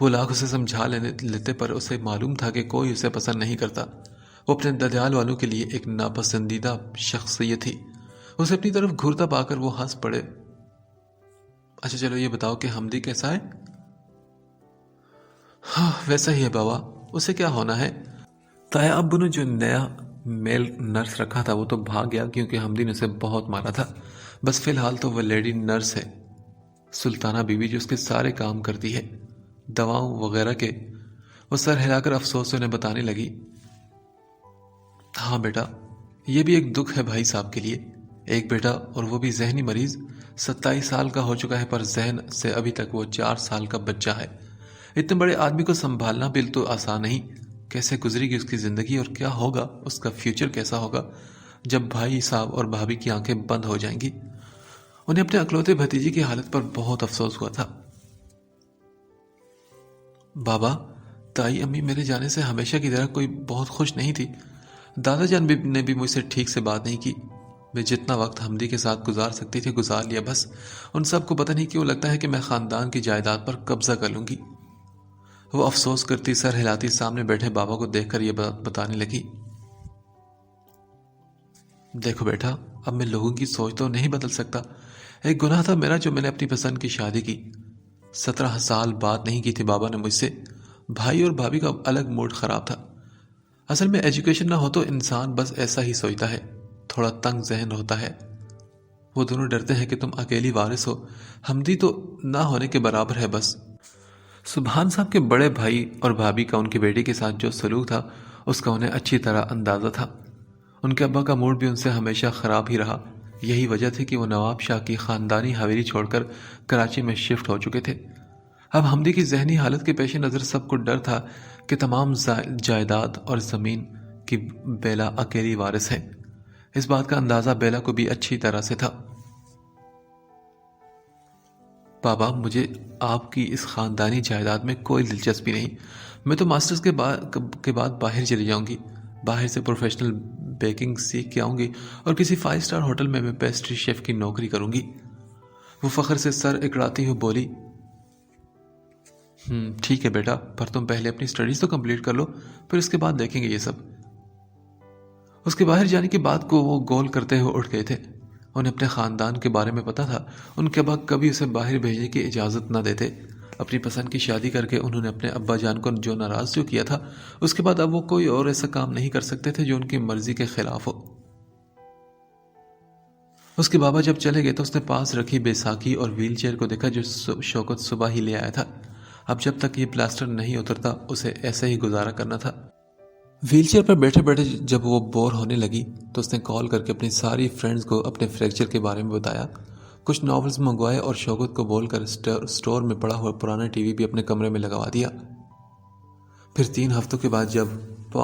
وہ لاکھ اسے سمجھا لیتے پر اسے معلوم تھا کہ کوئی اسے پسند نہیں کرتا۔ وہ اپنے ددیال والوں کے لیے ایک ناپسندیدہ شخصیت تھی۔ اسے اپنی طرف گھورتا پا کر وہ ہنس پڑے۔ اچھا چلو یہ بتاؤ کہ حمدی کیسا ہے؟ ہاں ویسا ہی ہے بابا، اسے کیا ہونا ہے؟ تایا ابو نے جو نیا میل نرس رکھا تھا وہ تو بھاگ گیا کیونکہ حمدی نے اسے بہت مارا تھا. بس فی الحال تو وہ لیڈی نرس ہے, سلطانہ بیوی, جو اس کے سارے کام کرتی ہے, دواؤں وغیرہ کے. وہ سر ہلا کر افسوس سے انہیں بتانے لگی. ہاں بیٹا, یہ بھی ایک دکھ ہے بھائی صاحب کے لیے. ایک بیٹا اور وہ بھی ذہنی مریض, 27 سال کا ہو چکا ہے پر ذہن سے ابھی تک وہ 4 سال کا بچہ ہے. اتنے بڑے آدمی کو سنبھالنا بھی تو آسان نہیں. کیسے گزرے گی اس کی زندگی اور کیا ہوگا, اس کا فیوچر کیسا ہوگا جب بھائی صاحب اور بھابھی کی آنکھیں بند ہو جائیں گی. انہیں اپنے اکلوتے بھتیجی کی حالت پر بہت افسوس ہوا تھا. بابا, تائی امی میرے جانے سے ہمیشہ کی طرح کوئی بہت خوش نہیں تھی. دادا جان نے بھی مجھ سے ٹھیک سے بات نہیں کی. میں جتنا وقت حمدی کے ساتھ گزار سکتی تھی گزار لیا بس. ان سب کو پتہ نہیں کیوں لگتا ہے کہ میں خاندان کی جائیداد پر قبضہ کر لوں گی. وہ افسوس کرتی سر ہلاتی سامنے بیٹھے بابا کو دیکھ کر یہ بات بتانے لگی. دیکھو بیٹا, اب میں لوگوں کی سوچ تو نہیں بدل سکتا. ایک گناہ تھا میرا جو میں نے اپنی پسند کی شادی کی. 17 سال بات نہیں کی تھی بابا نے مجھ سے. بھائی اور بھابھی کا الگ موڈ خراب تھا. اصل میں ایجوکیشن نہ ہو تو انسان بس ایسا ہی سوچتا ہے, تھوڑا تنگ ذہن ہوتا ہے. وہ دونوں ڈرتے ہیں کہ تم اکیلی وارث ہو. حمدی تو نہ ہونے کے برابر ہے بس. سبحان صاحب کے بڑے بھائی اور بھابھی کا ان کی بیٹی کے ساتھ جو سلوک تھا اس کا انہیں اچھی طرح اندازہ تھا. ان کے ابا کا موڈ بھی ان سے ہمیشہ خراب ہی رہا. یہی وجہ تھی کہ وہ نواب شاہ کی خاندانی حویلی چھوڑ کر کراچی میں شفٹ ہو چکے تھے. اب حمدی کی ذہنی حالت کے پیش نظر سب کو ڈر تھا کہ تمام جائیداد اور زمین کی بیلا اکیلی وارث ہے. اس بات کا اندازہ بیلا کو بھی اچھی طرح سے تھا. بابا, مجھے آپ کی اس خاندانی جائیداد میں کوئی دلچسپی نہیں. میں تو ماسٹرز کے بعد باہر چلی جاؤں گی. باہر سے پروفیشنل بیکنگ سیکھ کے آؤں گی اور کسی 5 اسٹار ہوٹل میں پیسٹری شیف کی نوکری کروں گی. وہ فخر سے سر اکڑاتی ہوئی بولی. ٹھیک ہے بیٹا, پر تم پہلے اپنی سٹڈیز تو کمپلیٹ کر لو, پھر اس کے بعد دیکھیں گے یہ سب. اس کے باہر جانے کی بات کو وہ گول کرتے ہوئے اٹھ گئے تھے. انہیں اپنے خاندان کے بارے میں پتا تھا. ان کے ابا کبھی اسے باہر بھیجنے کی اجازت نہ دیتے. اپنی پسند کی شادی کر کے انہوں نے اپنے ابا جان کو جو ناراض جو کیا تھا, اس کے بعد اب وہ کوئی اور ایسا کام نہیں کر سکتے تھے جو ان کی مرضی کے خلاف ہو. اس کے بابا جب چلے گئے تو اس نے پاس رکھی بیساکھی اور ویل چیئر کو دیکھا جو شوکت صبح ہی لے آیا تھا. اب جب تک یہ پلاسٹر نہیں اترتا اسے ایسے ہی گزارا کرنا تھا. ویل چیئر پر بیٹھے بیٹھے جب وہ بور ہونے لگی تو اس نے کال کر کے اپنی ساری فرینڈز کو اپنے فریکچر کے بارے میں بتایا. کچھ ناولز منگوائے اور شوکت کو بول کر سٹور میں پڑا ہوا پرانا ٹی وی بھی اپنے کمرے میں لگوا دیا. پھر 3 ہفتوں کے بعد جب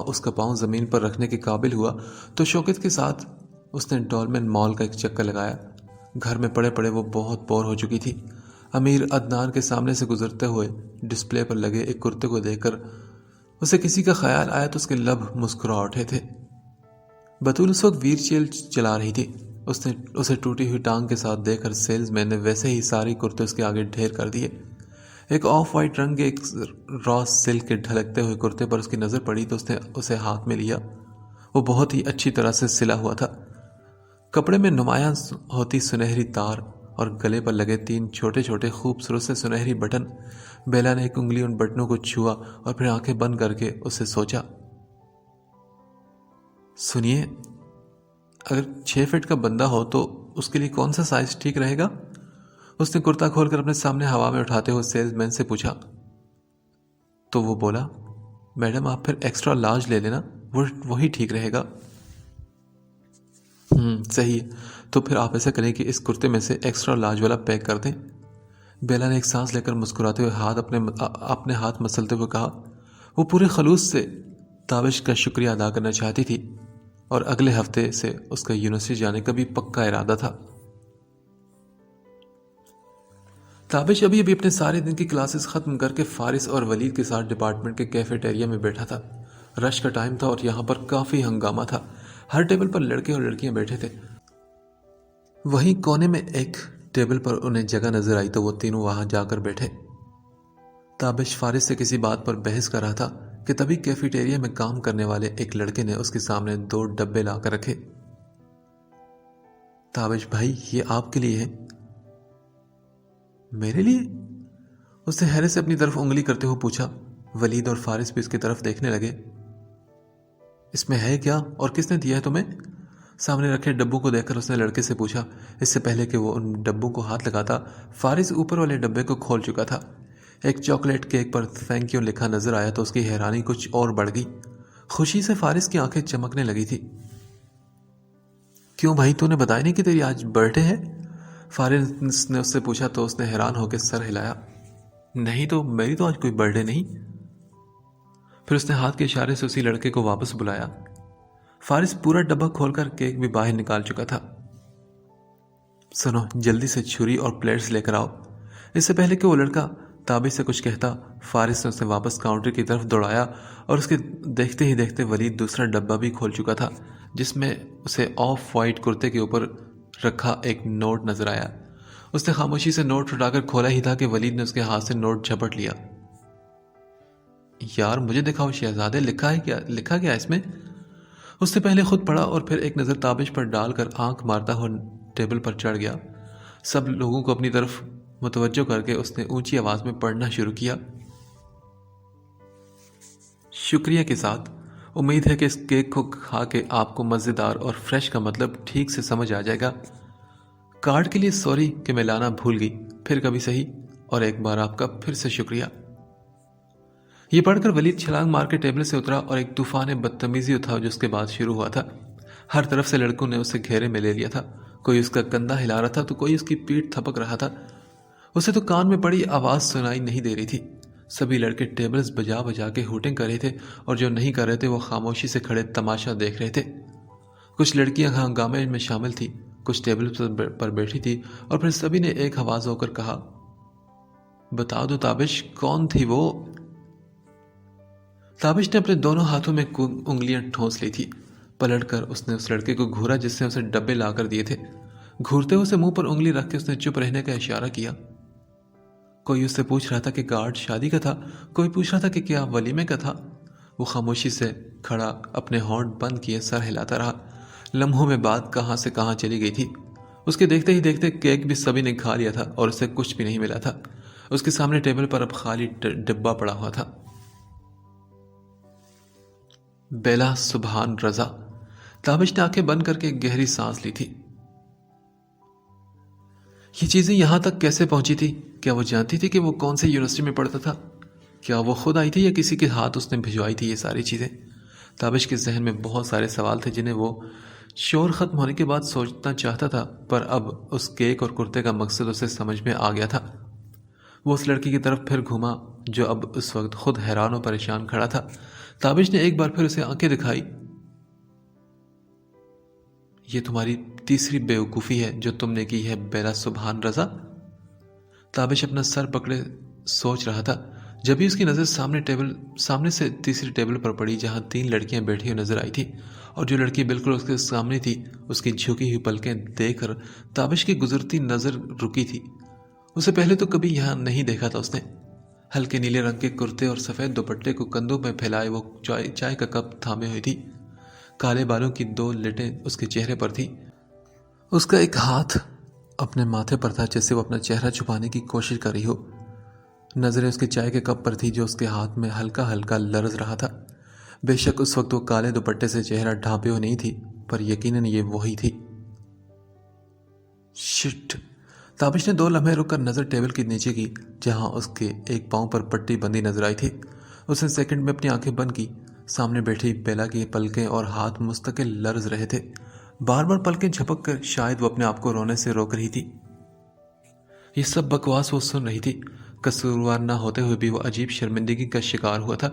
اس کا پاؤں زمین پر رکھنے کے قابل ہوا تو شوکت کے ساتھ اس نے ڈولمن مال کا ایک چکر لگایا. گھر میں پڑے پڑے وہ بہت بور ہو چکی تھی. امیر عدنان کے سامنے سے گزرتے ہوئے ڈسپلے پر لگے ایک کرتے کو دیکھ کر اسے کسی کا خیال آیا تو اس کے لب مسکرا اٹھے تھے. بطول اس وقت ویل چیئر چلا رہی تھی. اس نے اسے ٹوٹی ہوئی ٹانگ کے ساتھ دیکھ کر سیلز مین نے ویسے ہی ساری کرتے اس کے آگے ڈھیر کر دیے. ایک آف وائٹ رنگ کے ایک راس سلک کے ڈھلکتے ہوئے کرتے پر اس کی نظر پڑی تو اس نے اسے ہاتھ میں لیا. وہ بہت ہی اچھی طرح سے سلا ہوا تھا. کپڑے میں نمایاں ہوتی سنہری تار اور گلے پر لگے 3 چھوٹے چھوٹے خوبصورت سے سنہری بٹن. بیلا نے ایک انگلی ان بٹنوں کو چھوا اور پھر آنکھیں بند کر کے اسے سوچا. سنیے, اگر 6 فٹ کا بندہ ہو تو اس کے لیے کون سا سائز ٹھیک رہے گا؟ اس نے کرتا کھول کر اپنے سامنے ہوا میں اٹھاتے ہوئے سیلز مین سے پوچھا. تو وہ بولا, میڈم آپ پھر ایکسٹرا لارج لے لینا, وہی ٹھیک رہے گا. صحیح, تو پھر آپ ایسا کریں کہ اس کرتے میں سے ایکسٹرا لارج والا پیک کر دیں. بیلا نے ایک سانس لے کر مسکراتے ہوئے اپنے ہاتھ مسلتے ہوئے کہا. وہ پورے خلوص سے تابش کا شکریہ ادا کرنا چاہتی تھی اور اگلے ہفتے سے اس کا یونیورسٹی جانے کا بھی پکا ارادہ تھا. تابش ابھی اپنے سارے دن کی کلاسز ختم کر کے فارس اور ولید کے ساتھ ڈپارٹمنٹ کے کیفیٹیریا میں بیٹھا تھا. رش کا ٹائم تھا اور یہاں پر کافی ہنگامہ تھا. ہر ٹیبل پر لڑکے اور لڑکیاں بیٹھے تھے. وہیں کونے میں ایک ٹیبل پر انہیں جگہ نظر آئی تو وہ تینوں وہاں جا کر بیٹھے. تابش فارس سے کسی بات پر بحث کر رہا تھا کہ تبھی کیفیٹیریا میں کام کرنے والے ایک لڑکے نے اس کے سامنے 2 ڈبے لا کر رکھے. تابش بھائی, یہ آپ کے لیے ہے. میرے لیے؟ اس نے حیرت سے اپنی طرف انگلی کرتے ہوئے پوچھا. ولید اور فارس بھی اس کی طرف دیکھنے لگے. اس میں ہے کیا اور کس نے دیا ہے تمہیں؟ سامنے رکھے ڈبوں کو دیکھ کر اس نے لڑکے سے پوچھا۔ اس سے پہلے کہ وہ ان ڈبوں کو ہاتھ لگاتا، فارس اوپر والے ڈبے کو کھول چکا تھا۔ ایک chocolate cake per thank you لکھا نظر آیا تو اس کی حیرانی کچھ اور بڑھ گئی۔ خوشی سے فارس کی آنکھیں چمکنے لگی تھی۔ کیوں بھائی، تو نے بتایا نہیں کہ تیری آج برتھ ڈے ہے؟ فارس نے اس سے پوچھا تو اس نے حیران ہو کے سر ہلایا۔ نہیں تو میری تو آج کوئی برتھ ڈے نہیں۔ پھر اس نے ہاتھ کے اشارے سے اسی لڑکے کو واپس بلایا۔ فارس پورا ڈبہ کھول کر کیک بھی باہر نکال چکا تھا۔ سنو، جلدی سے چھری اور پلیٹس لے کر آؤ۔ اس سے پہلے کہ وہ لڑکا تابش سے کچھ کہتا، فارس نے اسے واپس کاؤنٹر کی طرف دوڑایا اور اس کے دیکھتے ہی دیکھتے ولید دوسرا ڈبہ بھی کھول چکا تھا، جس میں اسے آف وائٹ کرتے کے اوپر رکھا ایک نوٹ نظر آیا۔ اس نے خاموشی سے نوٹ اٹھا کر کھولا ہی تھا کہ ولید نے اس کے ہاتھ سے نوٹ جھپٹ لیا۔ یار مجھے دکھاؤ شہزادے، لکھا گیا اس میں؟ اس سے پہلے خود پڑھا اور پھر ایک نظر تابش پر ڈال کر آنکھ مارتا ہوا ٹیبل پر چڑھ گیا۔ سب لوگوں کو اپنی طرف متوجہ کر کے اس نے اونچی آواز میں پڑھنا شروع کیا۔ شکریہ کے ساتھ امید ہے کہ اس کیک کو کھا کے آپ کو مزیدار اور فریش کا مطلب ٹھیک سے سمجھ آ جائے گا۔ کارڈ کے لیے سوری کہ میں لانا بھول گئی، پھر کبھی صحیح، اور ایک بار آپ کا پھر سے شکریہ۔ یہ پڑھ کر ولید چھلانگ مار کے ٹیبل سے اترا اور ایک طوفان بدتمیزی تھا جو اس کے بعد شروع ہوا تھا۔ ہر طرف سے لڑکوں نے اسے گھیرے میں لے لیا تھا، کوئی اس کا کندھا ہلا رہا تھا تو کوئی اس کی پیٹھ تھپک رہا تھا۔ اسے تو کان میں پڑی آواز سنائی نہیں دے رہی تھی۔ سبھی لڑکے ٹیبلز بجا بجا کے ہوٹنگ کر رہے تھے اور جو نہیں کر رہے تھے وہ خاموشی سے کھڑے تماشا دیکھ رہے تھے۔ کچھ لڑکیاں ہنگامے میں شامل تھیں، کچھ ٹیبل پر بیٹھی تھی، اور پھر سبھی نے ایک آواز ہو کر کہا، بتا دو تابش، کون تھی وہ؟ تابش نے اپنے دونوں ہاتھوں میں انگلیاں ٹھونس لی تھی۔ پلٹ کر اس نے اس لڑکے کو گھورا جس نے اسے ڈبے لا کر دیے تھے۔ گھورتے ہوئے اسے منہ پر انگلی رکھ کے اس نے چپ رہنے کا اشارہ کیا۔ کوئی اس سے پوچھ رہا تھا کہ کارڈ شادی کا تھا، کوئی پوچھ رہا تھا کہ کیا ولیمے کا تھا۔ وہ خاموشی سے کھڑا اپنے ہونٹ بند کیے سر ہلاتا رہا۔ لمحوں میں بات کہاں سے کہاں چلی گئی تھی۔ اس کے دیکھتے ہی دیکھتے کیک بھی سبھی نے کھا لیا تھا اور اسے کچھ بھی نہیں ملا تھا۔ اس کے سامنے ٹیبل پر اب خالی ڈبہ پڑا ہوا تھا۔ بیلا سبحان رضا۔ تابش نے آنکھیں بند کر کے گہری سانس لی تھی۔ یہ چیزیں یہاں تک کیسے پہنچی تھی؟ کیا وہ جانتی تھی کہ وہ کون سی یونیورسٹی میں پڑھتا تھا؟ کیا وہ خود آئی تھی یا کسی کے ہاتھ اس نے بھجوائی تھی یہ ساری چیزیں؟ تابش کے ذہن میں بہت سارے سوال تھے جنہیں وہ شور ختم ہونے کے بعد سوچنا چاہتا تھا، پر اب اس کیک اور کرتے کا مقصد اسے سمجھ میں آ گیا تھا۔ وہ اس لڑکی کی طرف پھر گھوما جو اب اس وقت خود حیران و پریشان کھڑا تھا۔ تابش نے ایک بار پھر اسے آنکھیں دکھائی۔ یہ تمہاری تیسری بیوقوفی ہے جو تم نے کی ہے بیلا سبحان رضا۔ تابش اپنا سر پکڑے سوچ رہا تھا، جبھی اس کی نظر سامنے سے تیسری ٹیبل پر پڑی جہاں 3 لڑکیاں بیٹھی ہوئی نظر آئی تھی، اور جو لڑکی بالکل اس کے سامنے تھی اس کی جھکی ہوئی پلکیں دیکھ کر تابش کی گزرتی نظر رکی تھی۔ اسے پہلے تو کبھی یہاں نہیں دیکھا تھا اس نے۔ ہلکے نیلے رنگ کے کرتے اور سفید دوپٹے کو کندھوں میں پھیلائے وہ چائے کا کپ تھامے ہوئی تھی۔ کالے بالوں کی 2 لٹیں اس کے چہرے پر تھی۔ اس کا ایک ہاتھ اپنے ماتھے پر تھا جیسے وہ اپنا چہرہ چھپانے کی کوشش کر رہی ہو۔ نظریں اس کے چائے کے کپ پر تھی جو اس کے ہاتھ میں ہلکا ہلکا لرز رہا تھا۔ بے شک اس وقت وہ کالے دوپٹے سے چہرہ ڈھانپے ہوئے نہیں تھی، پر یقیناً یہ وہی تھی۔ شٹ! تابش نے 2 لمحے رک کر نظر ٹیبل کے نیچے کی جہاں اس کے ایک پاؤں پر پٹی بندی نظر آئی تھی۔ اس نے سیکنڈ میں اپنی آنکھیں بند کی۔ سامنے بیٹھی بیلا کی پلکیں اور ہاتھ مستقل لرز رہے تھے، بار بار پلکیں جھپک کر شاید وہ اپنے آپ کو رونے سے روک رہی تھی۔ یہ سب بکواس وہ سن رہی تھی۔ قصوروار نہ ہوتے ہوئے بھی وہ عجیب شرمندگی کا شکار ہوا تھا۔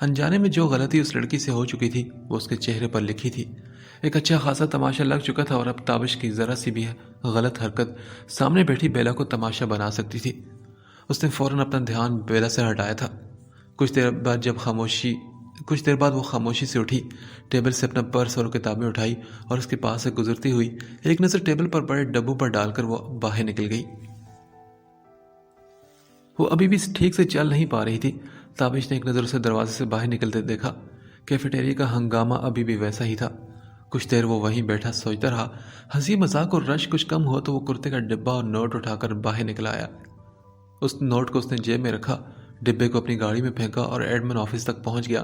انجانے میں جو غلطی اس لڑکی سے ہو چکی تھی وہ اس کے چہرے پر لکھی تھی۔ ایک اچھا خاصا تماشا لگ چکا تھا اور اب تابش کی ذرا سی بھی غلط حرکت سامنے بیٹھی بیلا کو تماشا بنا سکتی تھی۔ اس نے فوراً اپنا دھیان بیلا سے ہٹایا تھا۔ کچھ دیر بعد وہ خاموشی سے اٹھی، ٹیبل سے اپنا پرس اور کتابیں اٹھائی اور اس کے پاس سے گزرتی ہوئی ایک نظر ٹیبل پر پڑے ڈبوں پر ڈال کر وہ باہر نکل گئی۔ وہ ابھی بھی ٹھیک سے چل نہیں پا رہی تھی۔ تابش نے ایک نظر اسے دروازے سے باہر نکلتے دیکھا۔ کیفیٹیریا کا ہنگامہ ابھی بھی ویسا ہی تھا۔ کچھ دیر وہ وہیں بیٹھا سوچتا رہا۔ ہنسی مذاق اور رش کچھ کم ہوا تو وہ کرتے کا ڈبہ اور نوٹ اٹھا کر باہر نکل آیا۔ اس نوٹ کو اس نے جیب میں رکھا، ڈبے کو اپنی گاڑی میں پھینکا اور ایڈمن آفس تک پہنچ گیا۔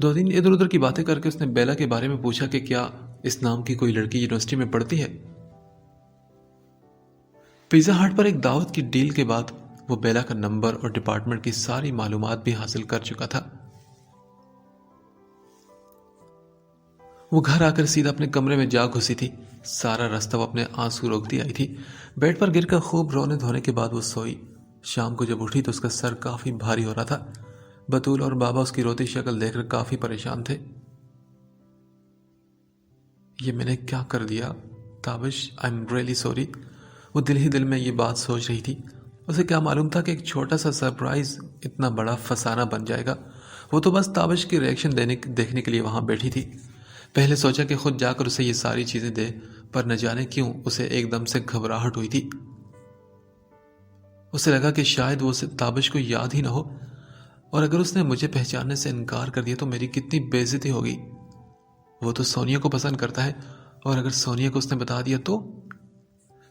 2 دن ادھر ادھر کی باتیں کر کے اس نے بیلا کے بارے میں پوچھا کہ کیا اس نام کی کوئی لڑکی یونیورسٹی میں پڑھتی ہے. پیزا ہٹ پر ایک دعوت کی ڈیل کے بعد وہ بیلا کا نمبر اور ڈپارٹمنٹ کی ساری معلومات بھی حاصل کر چکا تھا. وہ گھر آ کر سیدھا اپنے کمرے میں جا گھسی تھی. سارا راستہ وہ اپنے آنسو روکتی آئی تھی. بیڈ پر گر کر خوب رونے دھونے کے بعد وہ سوئی. شام کو جب اٹھی تو اس کا سر کافی بھاری ہو رہا تھا. بطول اور بابا اس کی روتی شکل دیکھ کر کافی پریشان تھے. یہ میں نے کیا کر دیا Tabish, I am really sorry. وہ دل ہی دل میں یہ بات سوچ رہی تھی. اسے کیا معلوم تھا کہ ایک چھوٹا سا سرپرائز اتنا بڑا فسانہ بن جائے گا. وہ تو بس تابش کی ریئیکشن دیکھنے کے لیے وہاں بیٹھی تھی. پہلے سوچا کہ خود جا کر اسے یہ ساری چیزیں دے، پر نہ جانے کیوں اسے ایک دم سے گھبراہٹ ہوئی تھی. اسے لگا کہ شاید وہ اسے تابش کو یاد ہی نہ ہو، اور اگر اس نے مجھے پہچاننے سے انکار کر دیا تو میری کتنی بے عزتی ہوگی. وہ تو سونیا کو پسند کرتا ہے، اور اگر سونیا کو اس نے بتا دیا تو.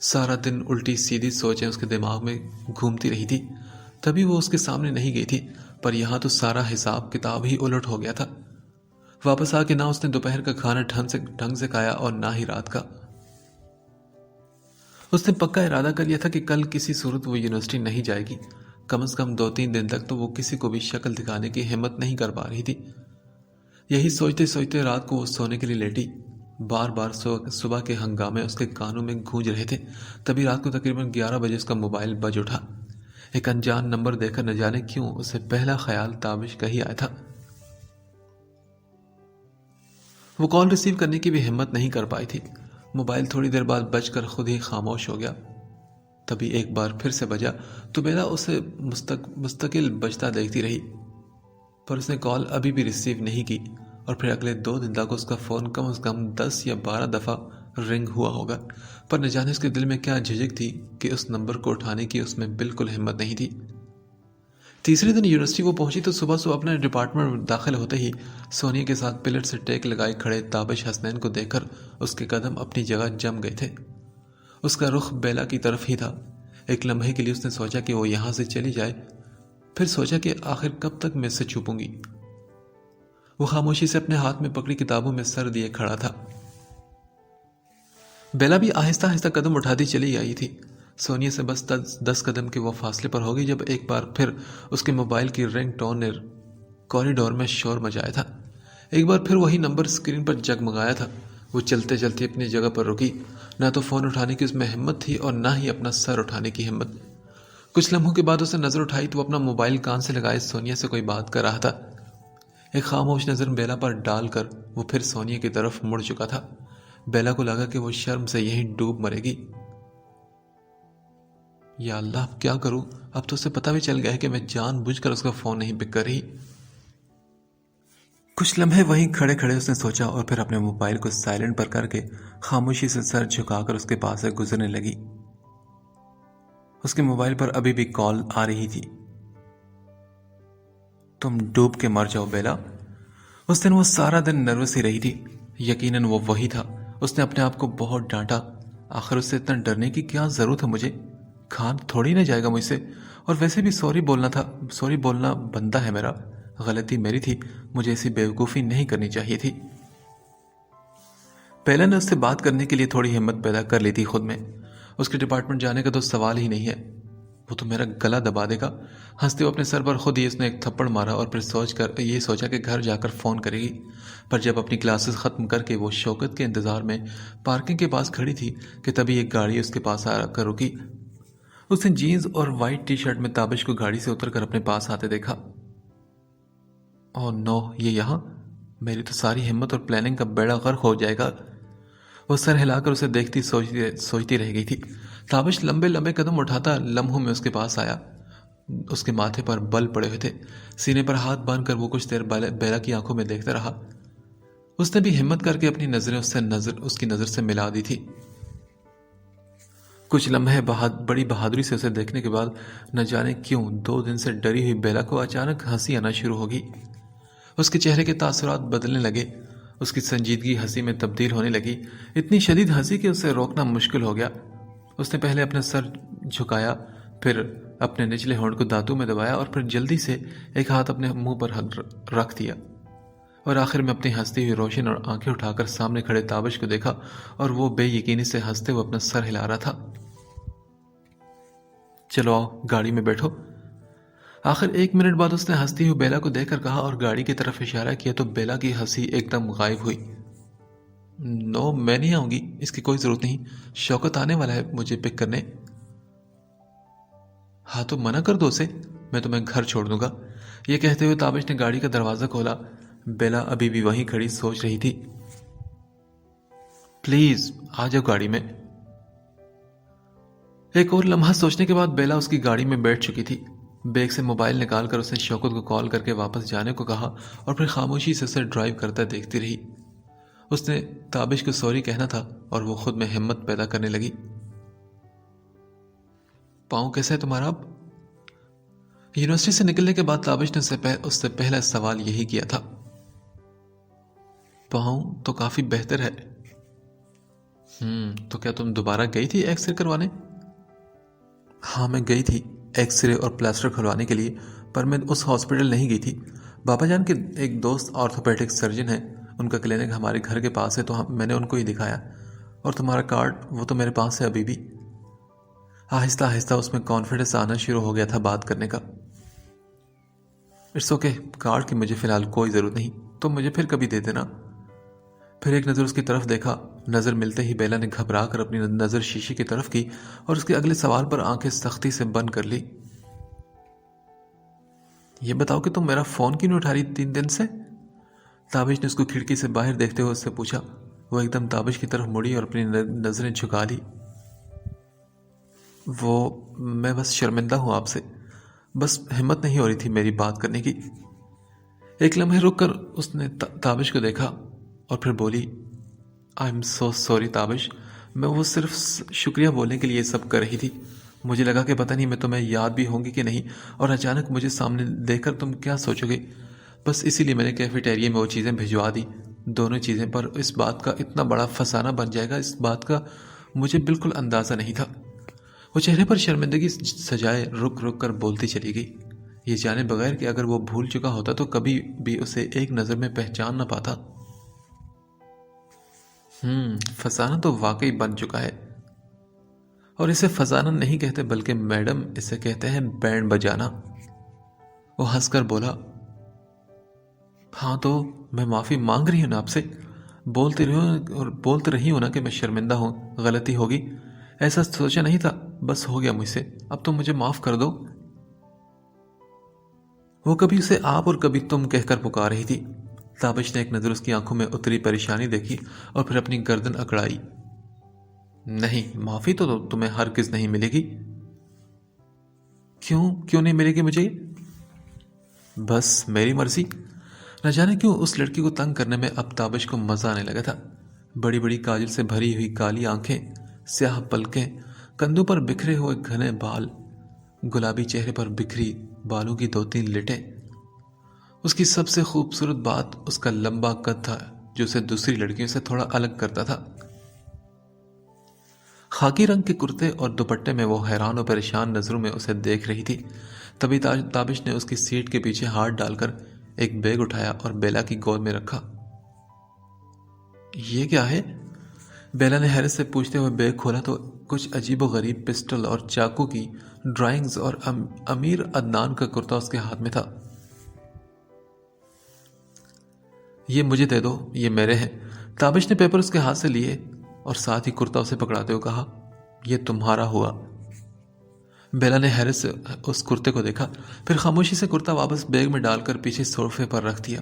سارا دن الٹی سیدھی سوچیں اس کے دماغ میں گھومتی رہی تھی. تبھی وہ اس کے سامنے نہیں گئی تھی، پر یہاں تو سارا حساب کتاب ہی الٹ ہو گیا تھا. واپس آ کے نہ اس نے دوپہر کا کھانا ڈھنگ سے کھایا اور نہ ہی رات کا. اس نے پکا ارادہ کر لیا تھا کہ کل کسی صورت وہ یونیورسٹی نہیں جائے گی. کم از کم 2-3 دن تک تو وہ کسی کو بھی شکل دکھانے کی ہمت نہیں کر پا رہی تھی. یہی سوچتے سوچتے رات کو وہ سونے کے لیے لیٹی. بار بار صبح کے ہنگامے اس کے کانوں میں گونج رہے تھے. تبھی رات کو تقریباً 11 بجے اس کا موبائل بج اٹھا. ایک انجان نمبر دیکھ کر نہ جانے کیوں اسے پہلا خیال تابش کا ہی آیا تھا. وہ کال ریسیو کرنے کی بھی ہمت نہیں کر پائی تھی. موبائل تھوڑی دیر بعد بج کر خود ہی خاموش ہو گیا. تبھی ایک بار پھر سے بجا تو بیلا اسے مستقل بجتا دیکھتی رہی، پر اس نے کال ابھی بھی ریسیو نہیں کی. اور پھر اگلے 2 دن تک اس کا فون کم از کم 10 یا 12 دفعہ رنگ ہوا ہوگا، پر نہ جانے اس کے دل میں کیا جھجک تھی کہ اس نمبر کو اٹھانے کی اس میں بالکل ہمت نہیں تھی. تیسرے دن یونیورسٹی وہ پہنچی تو صبح اپنے ڈپارٹمنٹ میں داخل ہوتے ہی سونیا کے ساتھ پلر سے ٹیک لگائے کھڑے تابش حسنین کو دیکھ کر اس کے قدم اپنی جگہ جم گئے تھے. اس کا رخ بیلا کی طرف ہی تھا. ایک لمحے کے لیے اس نے سوچا کہ وہ یہاں سے چلی جائے، پھر سوچا کہ آخر کب تک میں سے چھپوں گی. وہ خاموشی سے اپنے ہاتھ میں پکڑی کتابوں میں سر دیے کھڑا تھا. بیلا بھی آہستہ آہستہ قدم اٹھاتی چلی آئی تھی. سونیا سے بس 10 قدم کے وہ فاصلے پر ہو گئی جب ایک بار پھر اس کے موبائل کی رنگ ٹون نے کوریڈور میں شور مچایا تھا. ایک بار پھر وہی نمبر اسکرین پر جگمگایا تھا. وہ چلتے چلتے اپنی جگہ پر رکی. نہ تو فون اٹھانے کی اس میں ہمت تھی اور نہ ہی اپنا سر اٹھانے کی ہمت. کچھ لمحوں کے بعد اسے نظر اٹھائی تو وہ اپنا موبائل کان سے لگائے سونیا سے کوئی بات کر رہا تھا. ایک خاموش نظر بیلا پر ڈال کر وہ پھر سونیا کی طرف مڑ چکا تھا. بیلا کو لگا کہ وہ شرم سے یہیں ڈوب مرے گی. یا اللہ، اب کیا کروں؟ اب تو اسے پتہ بھی چل گیا ہے کہ میں جان بوجھ کر اس کا فون نہیں پک کر رہی. کچھ لمحے وہیں کھڑے کھڑے اس نے سوچا اور پھر اپنے موبائل کو سائلنٹ پر کر کے خاموشی سے سر جھکا کر اس کے پاس سے گزرنے لگی. اس کے موبائل پر ابھی بھی کال آ رہی تھی. تم ڈوب کے مر جاؤ بیلا. اس دن وہ سارا دن نروس ہی رہی تھی. یقیناً وہ وہی تھا. اس نے اپنے آپ کو بہت ڈانٹا. آخر اس سے اتنا ڈرنے کی کیا ضرورت ہے مجھے؟ کھان تھوڑی نہ جائے گا مجھ سے. اور ویسے بھی سوری بولنا بنتا ہے میرا. غلطی میری تھی. مجھے ایسی بیوقوفی نہیں کرنی چاہیے تھی. بیلا نے اس سے بات کرنے کے لیے تھوڑی ہمت پیدا کر لی تھی خود میں. اس کے ڈپارٹمنٹ جانے کا تو سوال ہی نہیں ہے. وہ تو میرا گلا دبا دے گا. ہنستے ہوئے اپنے سر پر خود ہی اس نے ایک تھپڑ مارا اور پھر یہ سوچا کہ گھر جا کر فون کرے گی. پر جب اپنی کلاسز ختم کر کے وہ شوکت کے انتظار میں پارکنگ کے پاس کھڑی تھی کہ تبھی ایک گاڑی اس کے پاس آ کر رکی. اس نے جینز اور وائٹ ٹی شرٹ میں تابش کو گاڑی سے اتر کر اپنے پاس آتے دیکھا. اوہ نو، یہ یہاں؟ میری تو ساری ہمت اور پلاننگ کا بیڑا غرق ہو جائے گا. وہ سر ہلا کر اسے دیکھتی سوچتی رہ گئی تھی. تابش لمبے لمبے قدم اٹھاتا لمحوں میں اس کے پاس آیا. اس کے ماتھے پر بل پڑے ہوئے تھے. سینے پر ہاتھ باندھ کر وہ کچھ دیر بیلا کی آنکھوں میں دیکھتا رہا. اس نے بھی ہمت کر کے اپنی نظریں اس کی نظر سے ملا دی تھی. کچھ لمحے بڑی بہادری سے اسے دیکھنے کے بعد نہ جانے کیوں 2 دن سے ڈری ہوئی بیلا کو اچانک ہنسی آنا شروع ہوگی. اس کے چہرے کے تاثرات بدلنے لگے. اس کی سنجیدگی ہنسی میں تبدیل ہونے لگی. اتنی شدید ہنسی کہ اسے روکنا مشکل ہو گیا. اس نے پہلے اپنا سر جھکایا، پھر اپنے نچلے ہونٹ کو دانتوں میں دبایا اور پھر جلدی سے ایک ہاتھ اپنے منہ پر رکھ دیا اور آخر میں اپنی ہنستی ہوئی روشن اور آنکھیں اٹھا کر سامنے کھڑے تابش کو دیکھا اور وہ بے یقینی سے ہنستے ہوئے اپنا سر ہلا رہا تھا۔ چلو آؤ گاڑی میں بیٹھو۔ آخر 1 منٹ بعد اس نے ہنستی ہوئی بیلا کو دیکھ کر کہا اور گاڑی کی طرف اشارہ کیا تو بیلا کی ہنسی ایک دم غائب ہوئی۔ نو، میں نہیں آؤں گی، اس کی کوئی ضرورت نہیں، شوکت آنے والا ہے مجھے پک کرنے۔ ہاں تو منع کر دو اسے، میں تمہیں گھر چھوڑ دوں گا۔ یہ کہتے ہوئے تابش نے گاڑی کا دروازہ کھولا۔ بیلا ابھی بھی وہیں کھڑی سوچ رہی تھی۔ پلیز آ جاؤ گاڑی میں۔ ایک اور لمحہ سوچنے کے بعد بیلا اس کی گاڑی میں بیٹھ چکی تھی۔ بیگ سے موبائل نکال کر اس نے شوکت کو کال کر کے واپس جانے کو کہا اور پھر خاموشی سے اسے ڈرائیو کرتا دیکھتی رہی۔ اس نے تابش کو سوری کہنا تھا اور وہ خود میں ہمت پیدا کرنے لگی۔ پاؤں کیسا ہے تمہارا اب؟ یونیورسٹی سے نکلنے کے بعد تابش نے اس سے پہلا سوال یہی کیا تھا۔ پاؤں تو کافی بہتر ہے۔ تو کیا تم دوبارہ گئی تھی ایکس رے کروانے؟ ہاں میں گئی تھی ایکس رے اور پلاسٹر کھلوانے کے لیے، پر میں اس ہاسپٹل نہیں گئی تھی۔ بابا جان کے ایک دوست آرتھوپیڈک سرجن ہیں، ان کا کلینک ہمارے گھر کے پاس ہے تو میں نے ان کو ہی دکھایا، اور تمہارا کارڈ وہ تو میرے پاس ہے ابھی بھی۔ آہستہ آہستہ اس میں کانفیڈنس آنا شروع ہو گیا تھا بات کرنے کا۔ اٹس اوکے، کارڈ کی مجھے فی الحال کوئی ضرورت نہیں، تم مجھے پھر کبھی دے دینا۔ پھر ایک نظر اس کی طرف دیکھا۔ نظر ملتے ہی بیلا نے گھبرا کر اپنی نظر شیشے کی طرف کی اور اس کے اگلے سوال پر آنکھیں سختی سے بند کر لی۔ یہ بتاؤ کہ تم میرا فون کیوں نہیں اٹھا رہی 3 دن سے؟ تابش نے اس کو کھڑکی سے باہر دیکھتے ہوئے اس سے پوچھا۔ وہ ایک دم تابش کی طرف مڑی اور اپنی نظریں جھکا لی۔ میں بس شرمندہ ہوں آپ سے، بس ہمت نہیں ہو رہی تھی میری بات کرنے کی۔ ایک لمحے رک کر اس نے تابش کو دیکھا اور پھر بولی، I am so sorry Tabish, میں وہ صرف شکریہ بولنے کے لیے سب کر رہی تھی۔ مجھے لگا کہ پتہ نہیں میں تمہیں یاد بھی ہوں گی کہ نہیں، اور اچانک مجھے سامنے دیکھ کر تم کیا سوچو گے، بس اسی لیے میں نے کیفیٹیریا میں وہ چیزیں بھجوا دی، دونوں چیزیں، پر اس بات کا اتنا بڑا فسانہ بن جائے گا، اس بات کا مجھے بالکل اندازہ نہیں تھا۔ وہ چہرے پر شرمندگی سجائے رک رک کر بولتی چلی گئی، یہ جانے بغیر کہ اگر وہ بھول چکا ہوتا تو کبھی بھی اسے ایک نظر میں پہچان نہ پاتا۔ فسانہ تو واقعی بن چکا ہے، اور اسے فسانہ نہیں کہتے بلکہ میڈم اسے کہتے ہیں بینڈ بجانا۔ وہ ہنس کر بولا، ہاں تو میں معافی مانگ رہی ہوں نا آپ سے، بولتے رہی ہوں نا کہ میں شرمندہ ہوں، غلطی ہوگی، ایسا سوچا نہیں تھا، بس ہو گیا مجھ سے، اب تم مجھے معاف کر دو۔ وہ کبھی اسے آپ اور کبھی تم کہہ کر پکار رہی تھی۔ تابش نے ایک نظر اس کی آنکھوں میں اتری پریشانی دیکھی اور پھر اپنی گردن اکڑائی۔ نہیں، معافی تو تمہیں ہرگز نہیں ملے گی۔ کیوں نہیں ملے گی مجھے؟ بس میری مرضی۔ نہ جانے کیوں اس لڑکی کو تنگ کرنے میں اب تابش کو مزہ آنے لگا تھا۔ بڑی بڑی کاجل سے بھری ہوئی کالی آنکھیں، سیاہ پلکیں، کندھوں پر بکھرے ہوئے گھنے بال، گلابی چہرے پر بکھری بالوں کی 2-3 لٹیں۔ اس کی سب سے خوبصورت بات اس کا لمبا قد تھا جو اسے دوسری لڑکیوں سے تھوڑا الگ کرتا تھا۔ خاکی رنگ کے کرتے اور دوپٹے میں وہ حیران و پریشان نظروں میں اسے دیکھ رہی تھی۔ تبھی تابش نے اس کی سیٹ کے پیچھے ہاتھ ڈال کر ایک بیگ اٹھایا اور بیلا کی گود میں رکھا۔ یہ کیا ہے؟ بیلا نے حیرت سے پوچھتے ہوئے بیگ کھولا تو کچھ عجیب و غریب پسٹل اور چاقو کی ڈرائنگز اور امیر عدنان کا کرتا اس کے ہاتھ میں تھا۔ یہ مجھے دے دو، یہ میرے ہیں۔ تابش نے پیپر اس کے ہاتھ سے لیے اور ساتھ ہی کرتا اسے پکڑاتے ہوئے کہا، یہ تمہارا ہوا۔ بیلا نے حیرت سے اس کرتے کو دیکھا، پھر خاموشی سے کرتا واپس بیگ میں ڈال کر پیچھے صوفے پر رکھ دیا۔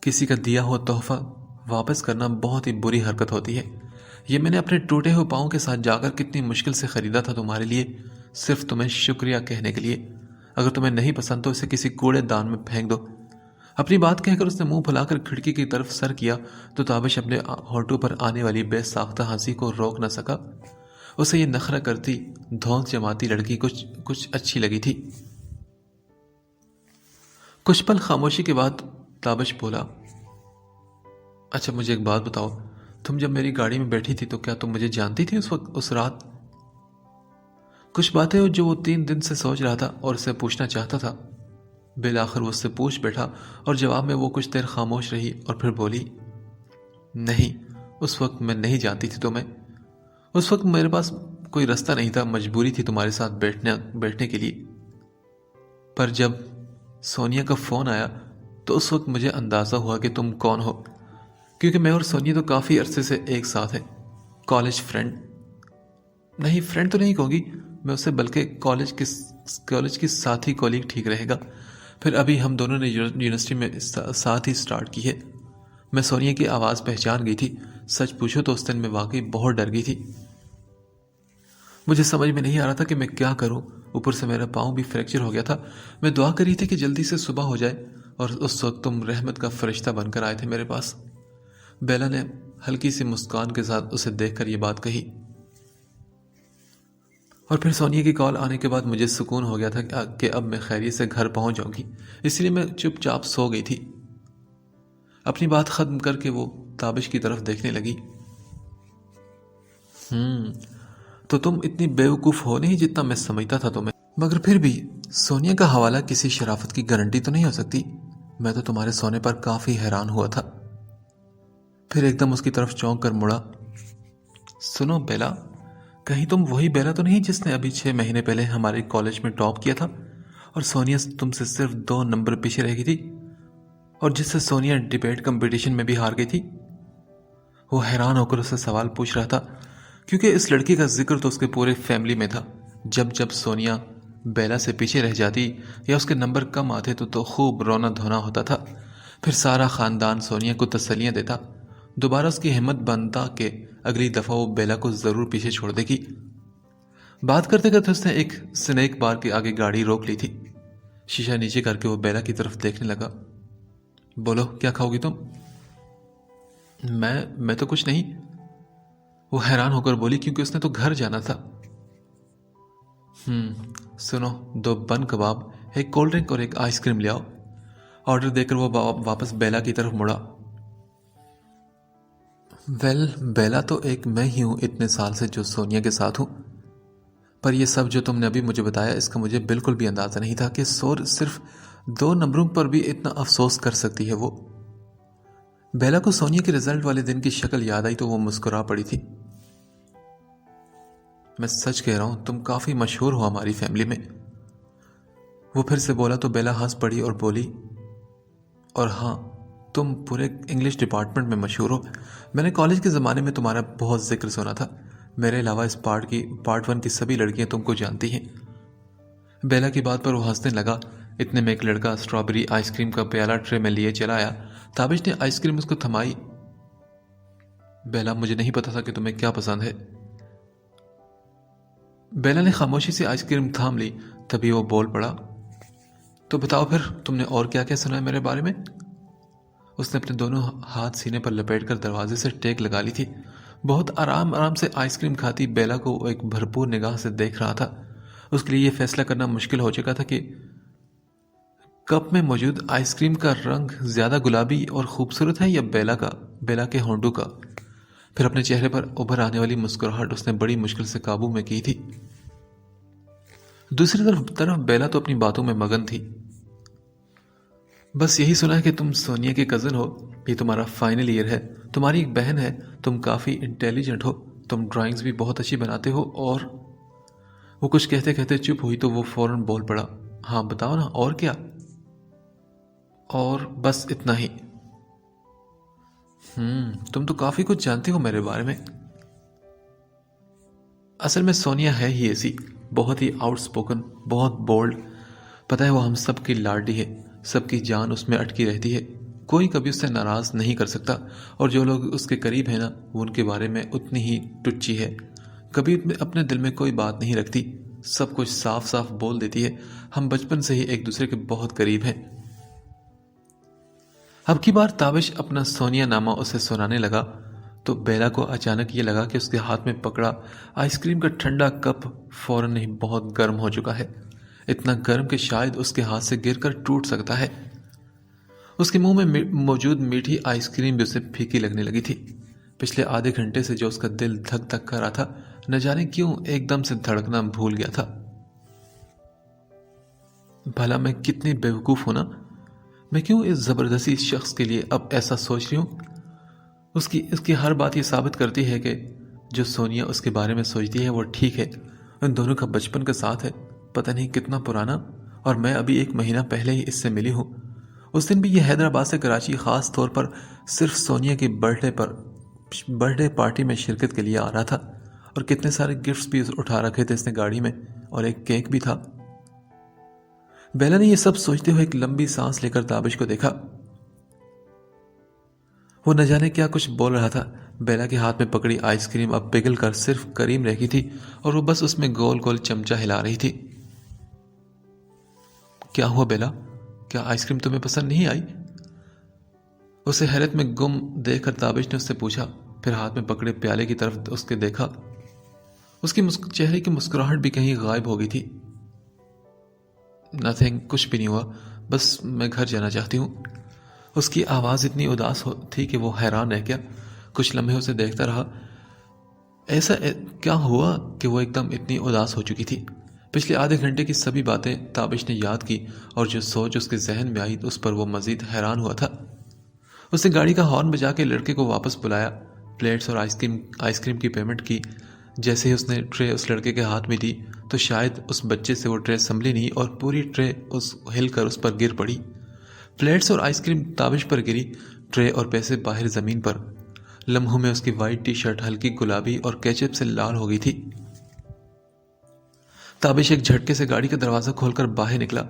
کسی کا دیا ہوا تحفہ واپس کرنا بہت ہی بری حرکت ہوتی ہے۔ یہ میں نے اپنے ٹوٹے ہوئے پاؤں کے ساتھ جا کر کتنی مشکل سے خریدا تھا تمہارے لیے، صرف تمہیں شکریہ کہنے کے لیے۔ اگر تمہیں نہیں پسند تو اسے کسی کوڑے دان میں پھینک دو۔ اپنی بات کہہ کر اس نے منہ پھلا کر کھڑکی کی طرف سر کیا تو تابش اپنے ہونٹوں پر آنے والی بے ساختہ ہنسی کو روک نہ سکا۔ اسے یہ نخرہ کرتی، دھونس جماتی لڑکی کچھ اچھی لگی تھی۔ کچھ پل خاموشی کے بعد تابش بولا، اچھا مجھے ایک بات بتاؤ، تم جب میری گاڑی میں بیٹھی تھی تو کیا تم مجھے جانتی تھی اس وقت، اس رات؟ کچھ باتیں جو وہ 3 دن سے سوچ رہا تھا اور اسے پوچھنا چاہتا تھا، بالآخر وہ اس سے پوچھ بیٹھا اور جواب میں وہ کچھ دیر خاموش رہی اور پھر بولی، نہیں، اس وقت میں نہیں جانتی تھی تمہیں۔ اس وقت میرے پاس کوئی راستہ نہیں تھا، مجبوری تھی تمہارے ساتھ بیٹھنے کے لیے۔ پر جب سونیا کا فون آیا تو اس وقت مجھے اندازہ ہوا کہ تم کون ہو، کیونکہ میں اور سونیا تو کافی عرصے سے ایک ساتھ ہیں، کالج فرینڈ۔ نہیں، فرینڈ تو نہیں کہوں گی میں اسے، بلکہ کالج کی ساتھی کولیگ ٹھیک رہے گا۔ پھر ابھی ہم دونوں نے یونیورسٹی میں ساتھ ہی سٹارٹ کی ہے۔ میں سونیا کی آواز پہچان گئی تھی۔ سچ پوچھو تو اس دن میں واقعی بہت ڈر گئی تھی۔ مجھے سمجھ میں نہیں آ رہا تھا کہ میں کیا کروں، اوپر سے میرا پاؤں بھی فریکچر ہو گیا تھا۔ میں دعا کر رہی تھی کہ جلدی سے صبح ہو جائے، اور اس وقت تم رحمت کا فرشتہ بن کر آئے تھے میرے پاس۔ بیلا نے ہلکی سی مسکان کے ساتھ اسے دیکھ کر یہ بات کہی۔ اور پھر سونیا کی کال آنے کے بعد مجھے سکون ہو گیا تھا کہ اب میں خیریت سے گھر پہنچ جاؤں گی، اس لیے میں چپ چاپ سو گئی تھی۔ اپنی بات ختم کر کے وہ تابش کی طرف دیکھنے لگی۔ تو تم اتنی بیوقوف ہو نہیں جتنا میں سمجھتا تھا تمہیں، مگر پھر بھی سونیا کا حوالہ کسی شرافت کی گارنٹی تو نہیں ہو سکتی۔ میں تو تمہارے سونے پر کافی حیران ہوا تھا۔ پھر ایک دم اس کی طرف چونک کر مڑا۔ سنو بیلا، کہیں تم وہی بیلا تو نہیں جس نے ابھی 6 مہینے پہلے ہمارے کالج میں ٹاپ کیا تھا اور سونیا تم سے صرف 2 نمبر پیچھے رہ گئی تھی، اور جس سے سونیا ڈیبیٹ کمپٹیشن میں بھی ہار گئی تھی؟ وہ حیران ہو کر اسے سوال پوچھ رہا تھا، کیونکہ اس لڑکی کا ذکر تو اس کے پورے فیملی میں تھا۔ جب سونیا بیلا سے پیچھے رہ جاتی یا اس کے نمبر کم آتے تو خوب رونا دھونا ہوتا تھا۔ پھر سارا خاندان سونیا کو تسلیاں دیتا، دوبارہ اس کی ہمت بنتا کہ اگلی دفعہ وہ بیلا کو ضرور پیچھے چھوڑ دے گی۔ بات کرتے کرتے اس نے ایک سنیک بار کے آگے گاڑی روک لی تھی۔ شیشہ نیچے کر کے وہ بیلا کی طرف دیکھنے لگا۔ بولو، کیا کھاؤ گی تم؟ میں تو کچھ نہیں، وہ حیران ہو کر بولی، کیونکہ اس نے تو گھر جانا تھا۔ سنو، 2 بن کباب، ایک کولڈ ڈرنک اور ایک آئس کریم لے آؤ۔ آرڈر دے کر وہ واپس بیلا کی طرف مڑا۔ بیلا تو ایک میں ہی ہوں اتنے سال سے جو سونیا کے ساتھ ہوں، پر یہ سب جو تم نے ابھی مجھے بتایا اس کا مجھے بالکل بھی اندازہ نہیں تھا کہ صرف 2 نمبروں پر بھی اتنا افسوس کر سکتی ہے وہ۔ بیلا کو سونیا کے رزلٹ والے دن کی شکل یاد آئی تو وہ مسکرا پڑی تھی۔ میں سچ کہہ رہا ہوں، تم کافی مشہور ہو ہماری فیملی میں، وہ پھر سے بولا تو بیلا ہنس پڑی اور بولی، اور ہاں، تم پورے انگلش ڈپارٹمنٹ میں مشہور ہو۔ میں نے کالج کے زمانے میں تمہارا بہت ذکر سنا تھا۔ میرے علاوہ اس پارٹ 1 کی سبھی لڑکیاں تم کو جانتی ہیں۔ بیلا کی بات پر وہ ہنسنے لگا۔ اتنے میں ایک لڑکا اسٹرابیری آئس کریم کا پیالہ ٹرے میں لیے چلا آیا۔ تابش نے آئس کریم اس کو تھمائی۔ بیلا، مجھے نہیں پتا تھا کہ تمہیں کیا پسند ہے۔ بیلا نے خاموشی سے آئس کریم تھام لی، تبھی وہ بول پڑا، تو بتاؤ پھر تم نے اور کیا کیا سنا ہے میرے بارے میں؟ اس نے اپنے دونوں ہاتھ سینے پر لپیٹ کر دروازے سے ٹیک لگا لی تھی۔ بہت آرام سے آئس کریم کھاتی بیلا کو ایک بھرپور نگاہ سے دیکھ رہا تھا۔ اس کے لیے یہ فیصلہ کرنا مشکل ہو چکا تھا کہ کپ میں موجود آئس کریم کا رنگ زیادہ گلابی اور خوبصورت ہے یا بیلا کے ہونٹوں کا۔ پھر اپنے چہرے پر ابھر آنے والی مسکراہٹ اس نے بڑی مشکل سے قابو میں کی تھی۔ دوسری طرف بیلا تو اپنی باتوں میں مگن تھی۔ بس یہی سنا ہے کہ تم سونیا کے کزن ہو، یہ تمہارا فائنل ایئر ہے، تمہاری ایک بہن ہے، تم کافی انٹیلیجنٹ ہو، تم ڈرائنگز بھی بہت اچھی بناتے ہو، اور وہ کچھ کہتے کہتے چپ ہوئی تو وہ فوراً بول پڑا، ہاں بتاؤ نا، اور کیا؟ اور بس اتنا ہی۔ تم تو کافی کچھ جانتی ہو میرے بارے میں۔ اصل میں سونیا ہے ہی ایسی، بہت ہی آؤٹ سپوکن، بہت بولڈ۔ پتہ ہے وہ ہم سب کی لاڈلی ہے، سب کی جان اس میں اٹکی رہتی ہے، کوئی کبھی اس سے ناراض نہیں کر سکتا، اور جو لوگ اس کے قریب ہیں نا، وہ ان کے بارے میں اتنی ہی ٹچی ہے، کبھی اپنے دل میں کوئی بات نہیں رکھتی، سب کچھ صاف صاف بول دیتی ہے۔ ہم بچپن سے ہی ایک دوسرے کے بہت قریب ہیں۔ اب کی بار تابش اپنا سونیا نامہ اسے سنانے لگا تو بیلا کو اچانک یہ لگا کہ اس کے ہاتھ میں پکڑا آئس کریم کا ٹھنڈا کپ فوراً ہی بہت گرم ہو چکا ہے، اتنا گرم کہ شاید اس کے ہاتھ سے گر کر ٹوٹ سکتا ہے۔ اس کے منہ میں موجود میٹھی آئس کریم بھی اسے پھیکی لگنے لگی تھی۔ پچھلے آدھے گھنٹے سے جو اس کا دل دھک دھک کر رہا تھا نہ جانے کیوں ایک دم سے دھڑکنا بھول گیا تھا۔ بھلا میں کتنی بیوقوف ہوں نا، میں کیوں اس زبردستی شخص کے لیے اب ایسا سوچ رہی ہوں؟ اس کی ہر بات یہ ثابت کرتی ہے کہ جو سونیا اس کے بارے میں سوچتی ہے وہ ٹھیک ہے۔ ان دونوں کا بچپن کا ساتھ ہے، پتہ نہیں کتنا پرانا، اور میں ابھی 1 مہینہ پہلے ہی اس سے ملی ہوں۔ اس دن بھی یہ حیدرآباد سے کراچی خاص طور پر صرف سونیا کی برتھ ڈے پارٹی میں شرکت کے لیے آ رہا تھا، اور کتنے سارے گفٹس بھی اٹھا رکھے تھے اس نے گاڑی میں، اور ایک کیک بھی تھا۔ بیلا نے یہ سب سوچتے ہوئے ایک لمبی سانس لے کر تابش کو دیکھا۔ وہ نہ جانے کیا کچھ بول رہا تھا۔ بیلا کے ہاتھ میں پکڑی آئس کریم اب پگھل کر صرف کریم رہ گئی تھی، اور وہ بس اس میں گول گول چمچہ ہلا رہی تھی۔ کیا ہوا بیلا؟ کیا آئس کریم تمہیں پسند نہیں آئی؟ اسے حیرت میں گم دیکھ کر تابش نے اس سے پوچھا، پھر ہاتھ میں پکڑے پیالے کی طرف اس کے دیکھا۔ اس کی چہرے کی مسکراہٹ بھی کہیں غائب ہو گئی تھی۔ نتھنگ، کچھ بھی نہیں ہوا، بس میں گھر جانا چاہتی ہوں۔ اس کی آواز اتنی اداس تھی کہ وہ حیران رہ گیا۔ کچھ لمحے اسے دیکھتا رہا۔ ایسا کیا ہوا کہ وہ ایک دم اتنی اداس ہو چکی تھی؟ پچھلے آدھے گھنٹے کی سبھی باتیں تابش نے یاد کی، اور جو سوچ اس کے ذہن میں آئی اس پر وہ مزید حیران ہوا تھا۔ اس نے گاڑی کا ہارن بجا کے لڑکے کو واپس بلایا، پلیٹس اور آئس کریم کی پیمنٹ کی۔ جیسے ہی اس نے ٹرے اس لڑکے کے ہاتھ میں دی تو شاید اس بچے سے وہ ٹرے سنبھلی نہیں اور پوری ٹرے ہل کر اس پر گر پڑی۔ پلیٹس اور آئس کریم تابش پر گری، ٹرے اور پیسے باہر زمین پر۔ لمحوں میں اس کی وائٹ ٹی شرٹ ہلکی گلابی اور کیچپ سے لال ہو گئی تھی۔ تابش ایک جھٹکے سے گاڑی کا دروازہ کھول کر باہر نکلا۔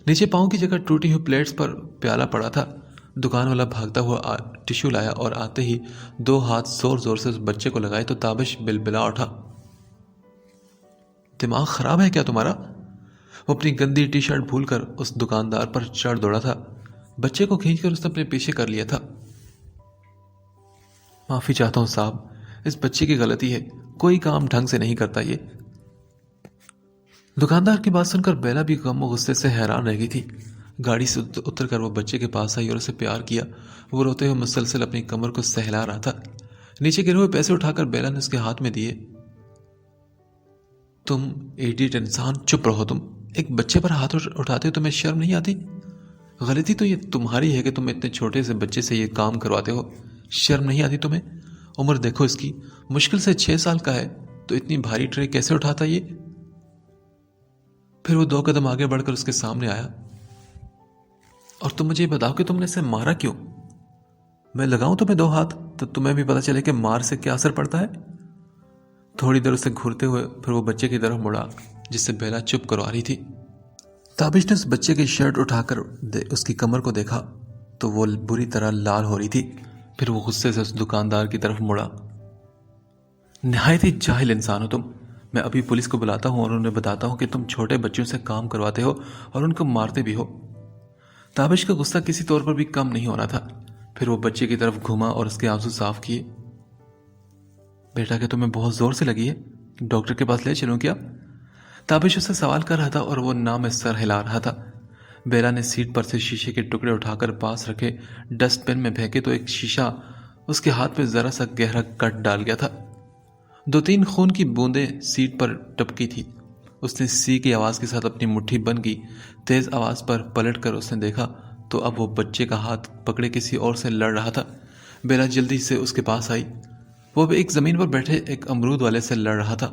نیچے پاؤں کی جگہ ٹوٹی ہوئی پلیٹس پر پیالہ پڑا تھا۔ دکان والا بھاگتا ہوا ٹشو لایا اور آتے ہی 2 ہاتھ زور زور سے اس بچے کو لگائے تو تابش بلبلا اٹھا۔ دماغ خراب ہے کیا تمہارا؟ وہ اپنی گندی ٹی شرٹ بھول کر اس دکاندار پر چڑھ دوڑا تھا۔ بچے کو کھینچ کر اس نے اپنے پیچھے کر لیا تھا۔ معافی چاہتا ہوں صاحب، اس بچے کی غلطی ہے، کوئی کام ڈھنگ سے نہیں کرتا یہ۔ دکاندار کی بات سن کر بیلا بھی غم و غصے سے حیران رہ گئی تھی۔ گاڑی سے اتر کر وہ بچے کے پاس آئی اور اسے پیار کیا۔ وہ روتے ہوئے مسلسل اپنی کمر کو سہلا رہا تھا۔ نیچے گرے ہوئے پیسے اٹھا کر بیلا نے اس کے ہاتھ میں دیے۔ تم ایڈیٹ انسان، چپ رہو تم! ایک بچے پر ہاتھ اٹھاتے ہو، تمہیں شرم نہیں آتی؟ غلطی تو یہ تمہاری ہے کہ تم اتنے چھوٹے سے بچے سے یہ کام کرواتے ہو۔ شرم نہیں آتی تمہیں؟ عمر دیکھو اس کی، مشکل سے 6 سال کا ہے تو اتنی بھاری ٹرے کیسے اٹھاتا یہ؟ پھر وہ 2 قدم آگے بڑھ کر اس کے سامنے آیا۔ اور تم مجھے یہ بتاؤ کہ تم نے اسے مارا کیوں؟ میں لگاؤں تمہیں 2 ہاتھ تو تمہیں بھی پتا چلے کہ مار سے کیا اثر پڑتا ہے۔ تھوڑی دیر اسے گھورتے ہوئے پھر وہ بچے کی طرف مڑا جس سے بیلا چپ کروا رہی تھی۔ تابش نے اس بچے کی شرٹ اٹھا کر اس کی کمر کو دیکھا تو وہ بری طرح لال ہو رہی تھی۔ پھر وہ غصے سے اس دکاندار کی طرف مڑا۔ نہایت ہی جاہل انسان ہو تم! میں ابھی پولیس کو بلاتا ہوں اور انہیں بتاتا ہوں کہ تم چھوٹے بچوں سے کام کرواتے ہو اور ان کو مارتے بھی ہو۔ تابش کا غصہ کسی طور پر بھی کم نہیں ہو رہا تھا۔ پھر وہ بچے کی طرف گھوما اور اس کے آنسو صاف کیے۔ بیٹا کہ تمہیں بہت زور سے لگی ہے، ڈاکٹر کے پاس لے چلوں کیا؟ تابش اسے سوال کر رہا تھا اور وہ نہ میں سر ہلا رہا تھا۔ بیلا نے سیٹ پر سے شیشے کے ٹکڑے اٹھا کر پاس رکھے ڈسٹ بن میں پھینکے تو ایک شیشہ اس کے ہاتھ میں ذرا سا گہرا کٹ ڈال گیا تھا۔ 2-3 خون کی بوندیں سیٹ پر ٹپکی تھی۔ اس نے سی کی آواز کے ساتھ اپنی مٹھی بند کی۔ تیز آواز پر پلٹ کر اس نے دیکھا تو اب وہ بچے کا ہاتھ پکڑے کسی اور سے لڑ رہا تھا۔ بیلا جلدی سے اس کے پاس آئی۔ وہ اب ایک زمین پر بیٹھے ایک امرود والے سے لڑ رہا تھا۔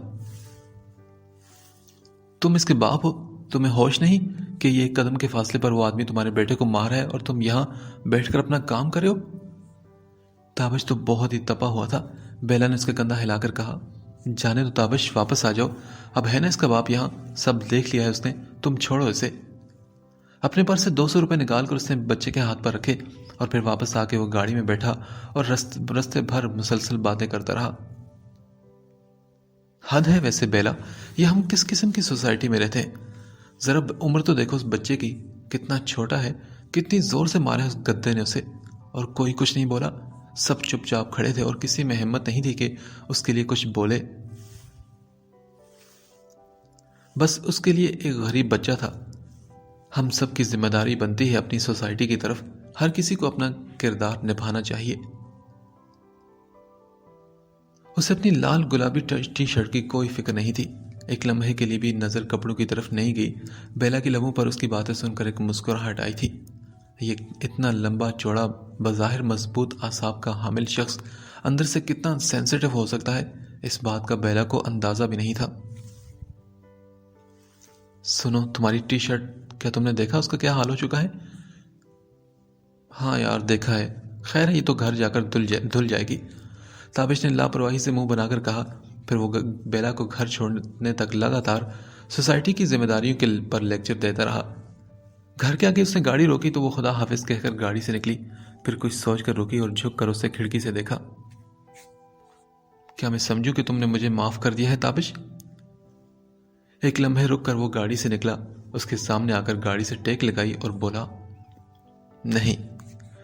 تم اس کے باپ ہو؟ تمہیں ہوش نہیں کہ یہ 1 قدم کے فاصلے پر وہ آدمی تمہارے بیٹے کو مار ہے اور تم یہاں بیٹھ کر اپنا کام کر رہے ہو؟ تابش تو بہت ہی تپا ہوا تھا۔ بیلا نے اس کا کندھا ہلا کر کہا، جانے دو تابش، واپس آ جاؤ، اب ہے نا اس کا باپ یہاں، سب دیکھ لیا ہے اس نے، تم چھوڑو اسے۔ اپنے پرس سے 200 روپے نکال کر اس نے بچے کے ہاتھ پر رکھے اور پھر واپس آ کے وہ گاڑی میں بیٹھا اور رستے بھر مسلسل باتیں کرتا رہا۔ حد ہے ویسے بیلا، یہ ہم کس قسم کی سوسائٹی میں رہتے ہیں؟ ذرا عمر تو دیکھو اس بچے کی، کتنا چھوٹا ہے، کتنی زور سے مارا ہے اس گدے نے اسے، اور کوئی کچھ نہیں بولا۔ سب چپ چاپ کھڑے تھے اور کسی میں ہمت نہیں تھی کہ اس کے لیے کچھ بولے۔ بس اس کے لیے ایک غریب بچہ تھا۔ ہم سب کی ذمہ داری بنتی ہے اپنی سوسائٹی کی طرف، ہر کسی کو اپنا کردار نبھانا چاہیے۔ اسے اپنی لال گلابی ٹی شرٹ کی کوئی فکر نہیں تھی۔ ایک لمحے کے لیے بھی نظر کپڑوں کی طرف نہیں گئی۔ بیلا کی لبوں پر اس کی باتیں سن کر ایک مسکراہٹ آئی تھی۔ یہ اتنا لمبا چوڑا بظاہر مضبوط اعصاب کا حامل شخص اندر سے کتنا سینسیٹیو ہو سکتا ہے، اس بات کا بیلا کو اندازہ بھی نہیں تھا۔ سنو، تمہاری ٹی شرٹ کیا تم نے دیکھا اس کا کیا حال ہو چکا ہے؟ ہاں یار دیکھا ہے، خیر ہے یہ تو گھر جا کر دھل جائے گی، تابش نے لاپرواہی سے منہ بنا کر کہا۔ پھر وہ بیلا کو گھر چھوڑنے تک لگاتار سوسائٹی کی ذمہ داریوں کے پر لیکچر دیتا رہا۔ گھر کے آگے اس نے گاڑی روکی تو وہ خدا حافظ کہہ کر گاڑی سے نکلی، پھر کچھ سوچ کر رکی اور جھک کر اسے کھڑکی سے دیکھا۔ کیا میں سمجھوں کہ تم نے مجھے معاف کر دیا ہے تابش؟ ایک لمحے رک کر وہ گاڑی سے نکلا، اس کے سامنے آ کر گاڑی سے ٹیک لگائی اور بولا، نہیں،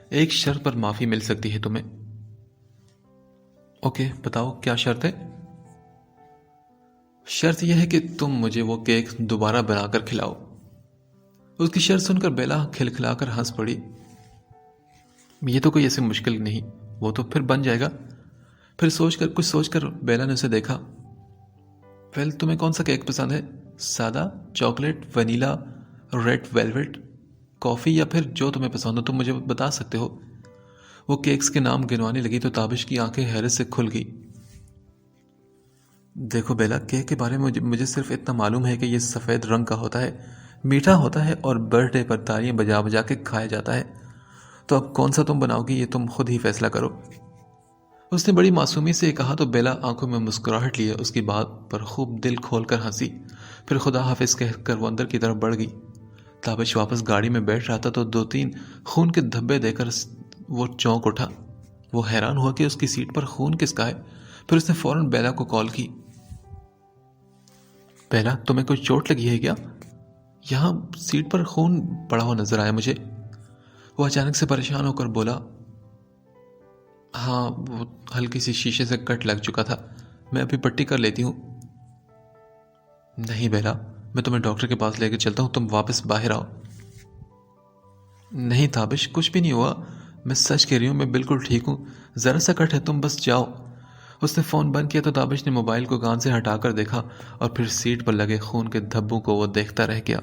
ایک شرط پر معافی مل سکتی ہے تمہیں۔ اوکے بتاؤ کیا شرط ہے؟ شرط یہ ہے کہ تم مجھے وہ کیک دوبارہ بنا کر کھلاؤ۔ اس کی شرط سن کر بیلا کھلکھلا کر ہنس پڑی۔ یہ تو کوئی ایسی مشکل نہیں، وہ تو پھر بن جائے گا۔ پھر کچھ سوچ کر بیلا نے اسے دیکھا۔ ویل تمہیں کون سا کیک پسند ہے؟ سادہ، چاکلیٹ، ونیلا، ریڈ ویلویٹ، کافی، یا پھر جو تمہیں پسند ہو تم مجھے بتا سکتے ہو۔ وہ کیکس کے نام گنوانے لگی تو تابش کی آنکھیں حیرت سے کھل گئی۔ دیکھو بیلا، کیک کے بارے میں مجھے صرف اتنا معلوم ہے کہ یہ سفید رنگ کا ہوتا ہے، میٹھا ہوتا ہے اور برتھ ڈے پر تالیاں بجا بجا کے کھایا جاتا ہے۔ تو اب کون سا تم بناؤ گی یہ تم خود ہی فیصلہ کرو۔ اس نے بڑی معصومی سے کہا تو بیلا آنکھوں میں مسکراہٹ لیے اس کی بات پر خوب دل کھول کر ہنسی، پھر خدا حافظ کہہ کر وہ اندر کی طرف بڑھ گئی۔ تابش واپس گاڑی میں بیٹھ رہا تھا تو 2-3 خون کے دھبے دے کر وہ چونک اٹھا۔ وہ حیران ہوا کہ اس کی سیٹ پر خون کس کا ہے۔ پھر اس نے فوراً بیلا کو کال کی۔ بیلا، تمہیں کوئی چوٹ لگی ہے کیا؟ یہاں سیٹ پر خون پڑا ہوا نظر آیا مجھے۔ وہ اچانک سے پریشان ہو کر بولا، ہاں وہ ہلکی سی شیشے سے کٹ لگ چکا تھا، میں ابھی پٹی کر لیتی ہوں۔ نہیں بیلا، میں تمہیں ڈاکٹر کے پاس لے کے چلتا ہوں، تم واپس باہر آؤ۔ نہیں تابش، کچھ بھی نہیں ہوا، میں سچ کہہ رہی ہوں، میں بالکل ٹھیک ہوں، ذرا سا کٹ ہے، تم بس جاؤ۔ اس نے فون بند کیا تو تابش نے موبائل کو کان سے ہٹا کر دیکھا اور پھر سیٹ پر لگے خون کے دھبوں کو وہ دیکھتا رہ گیا۔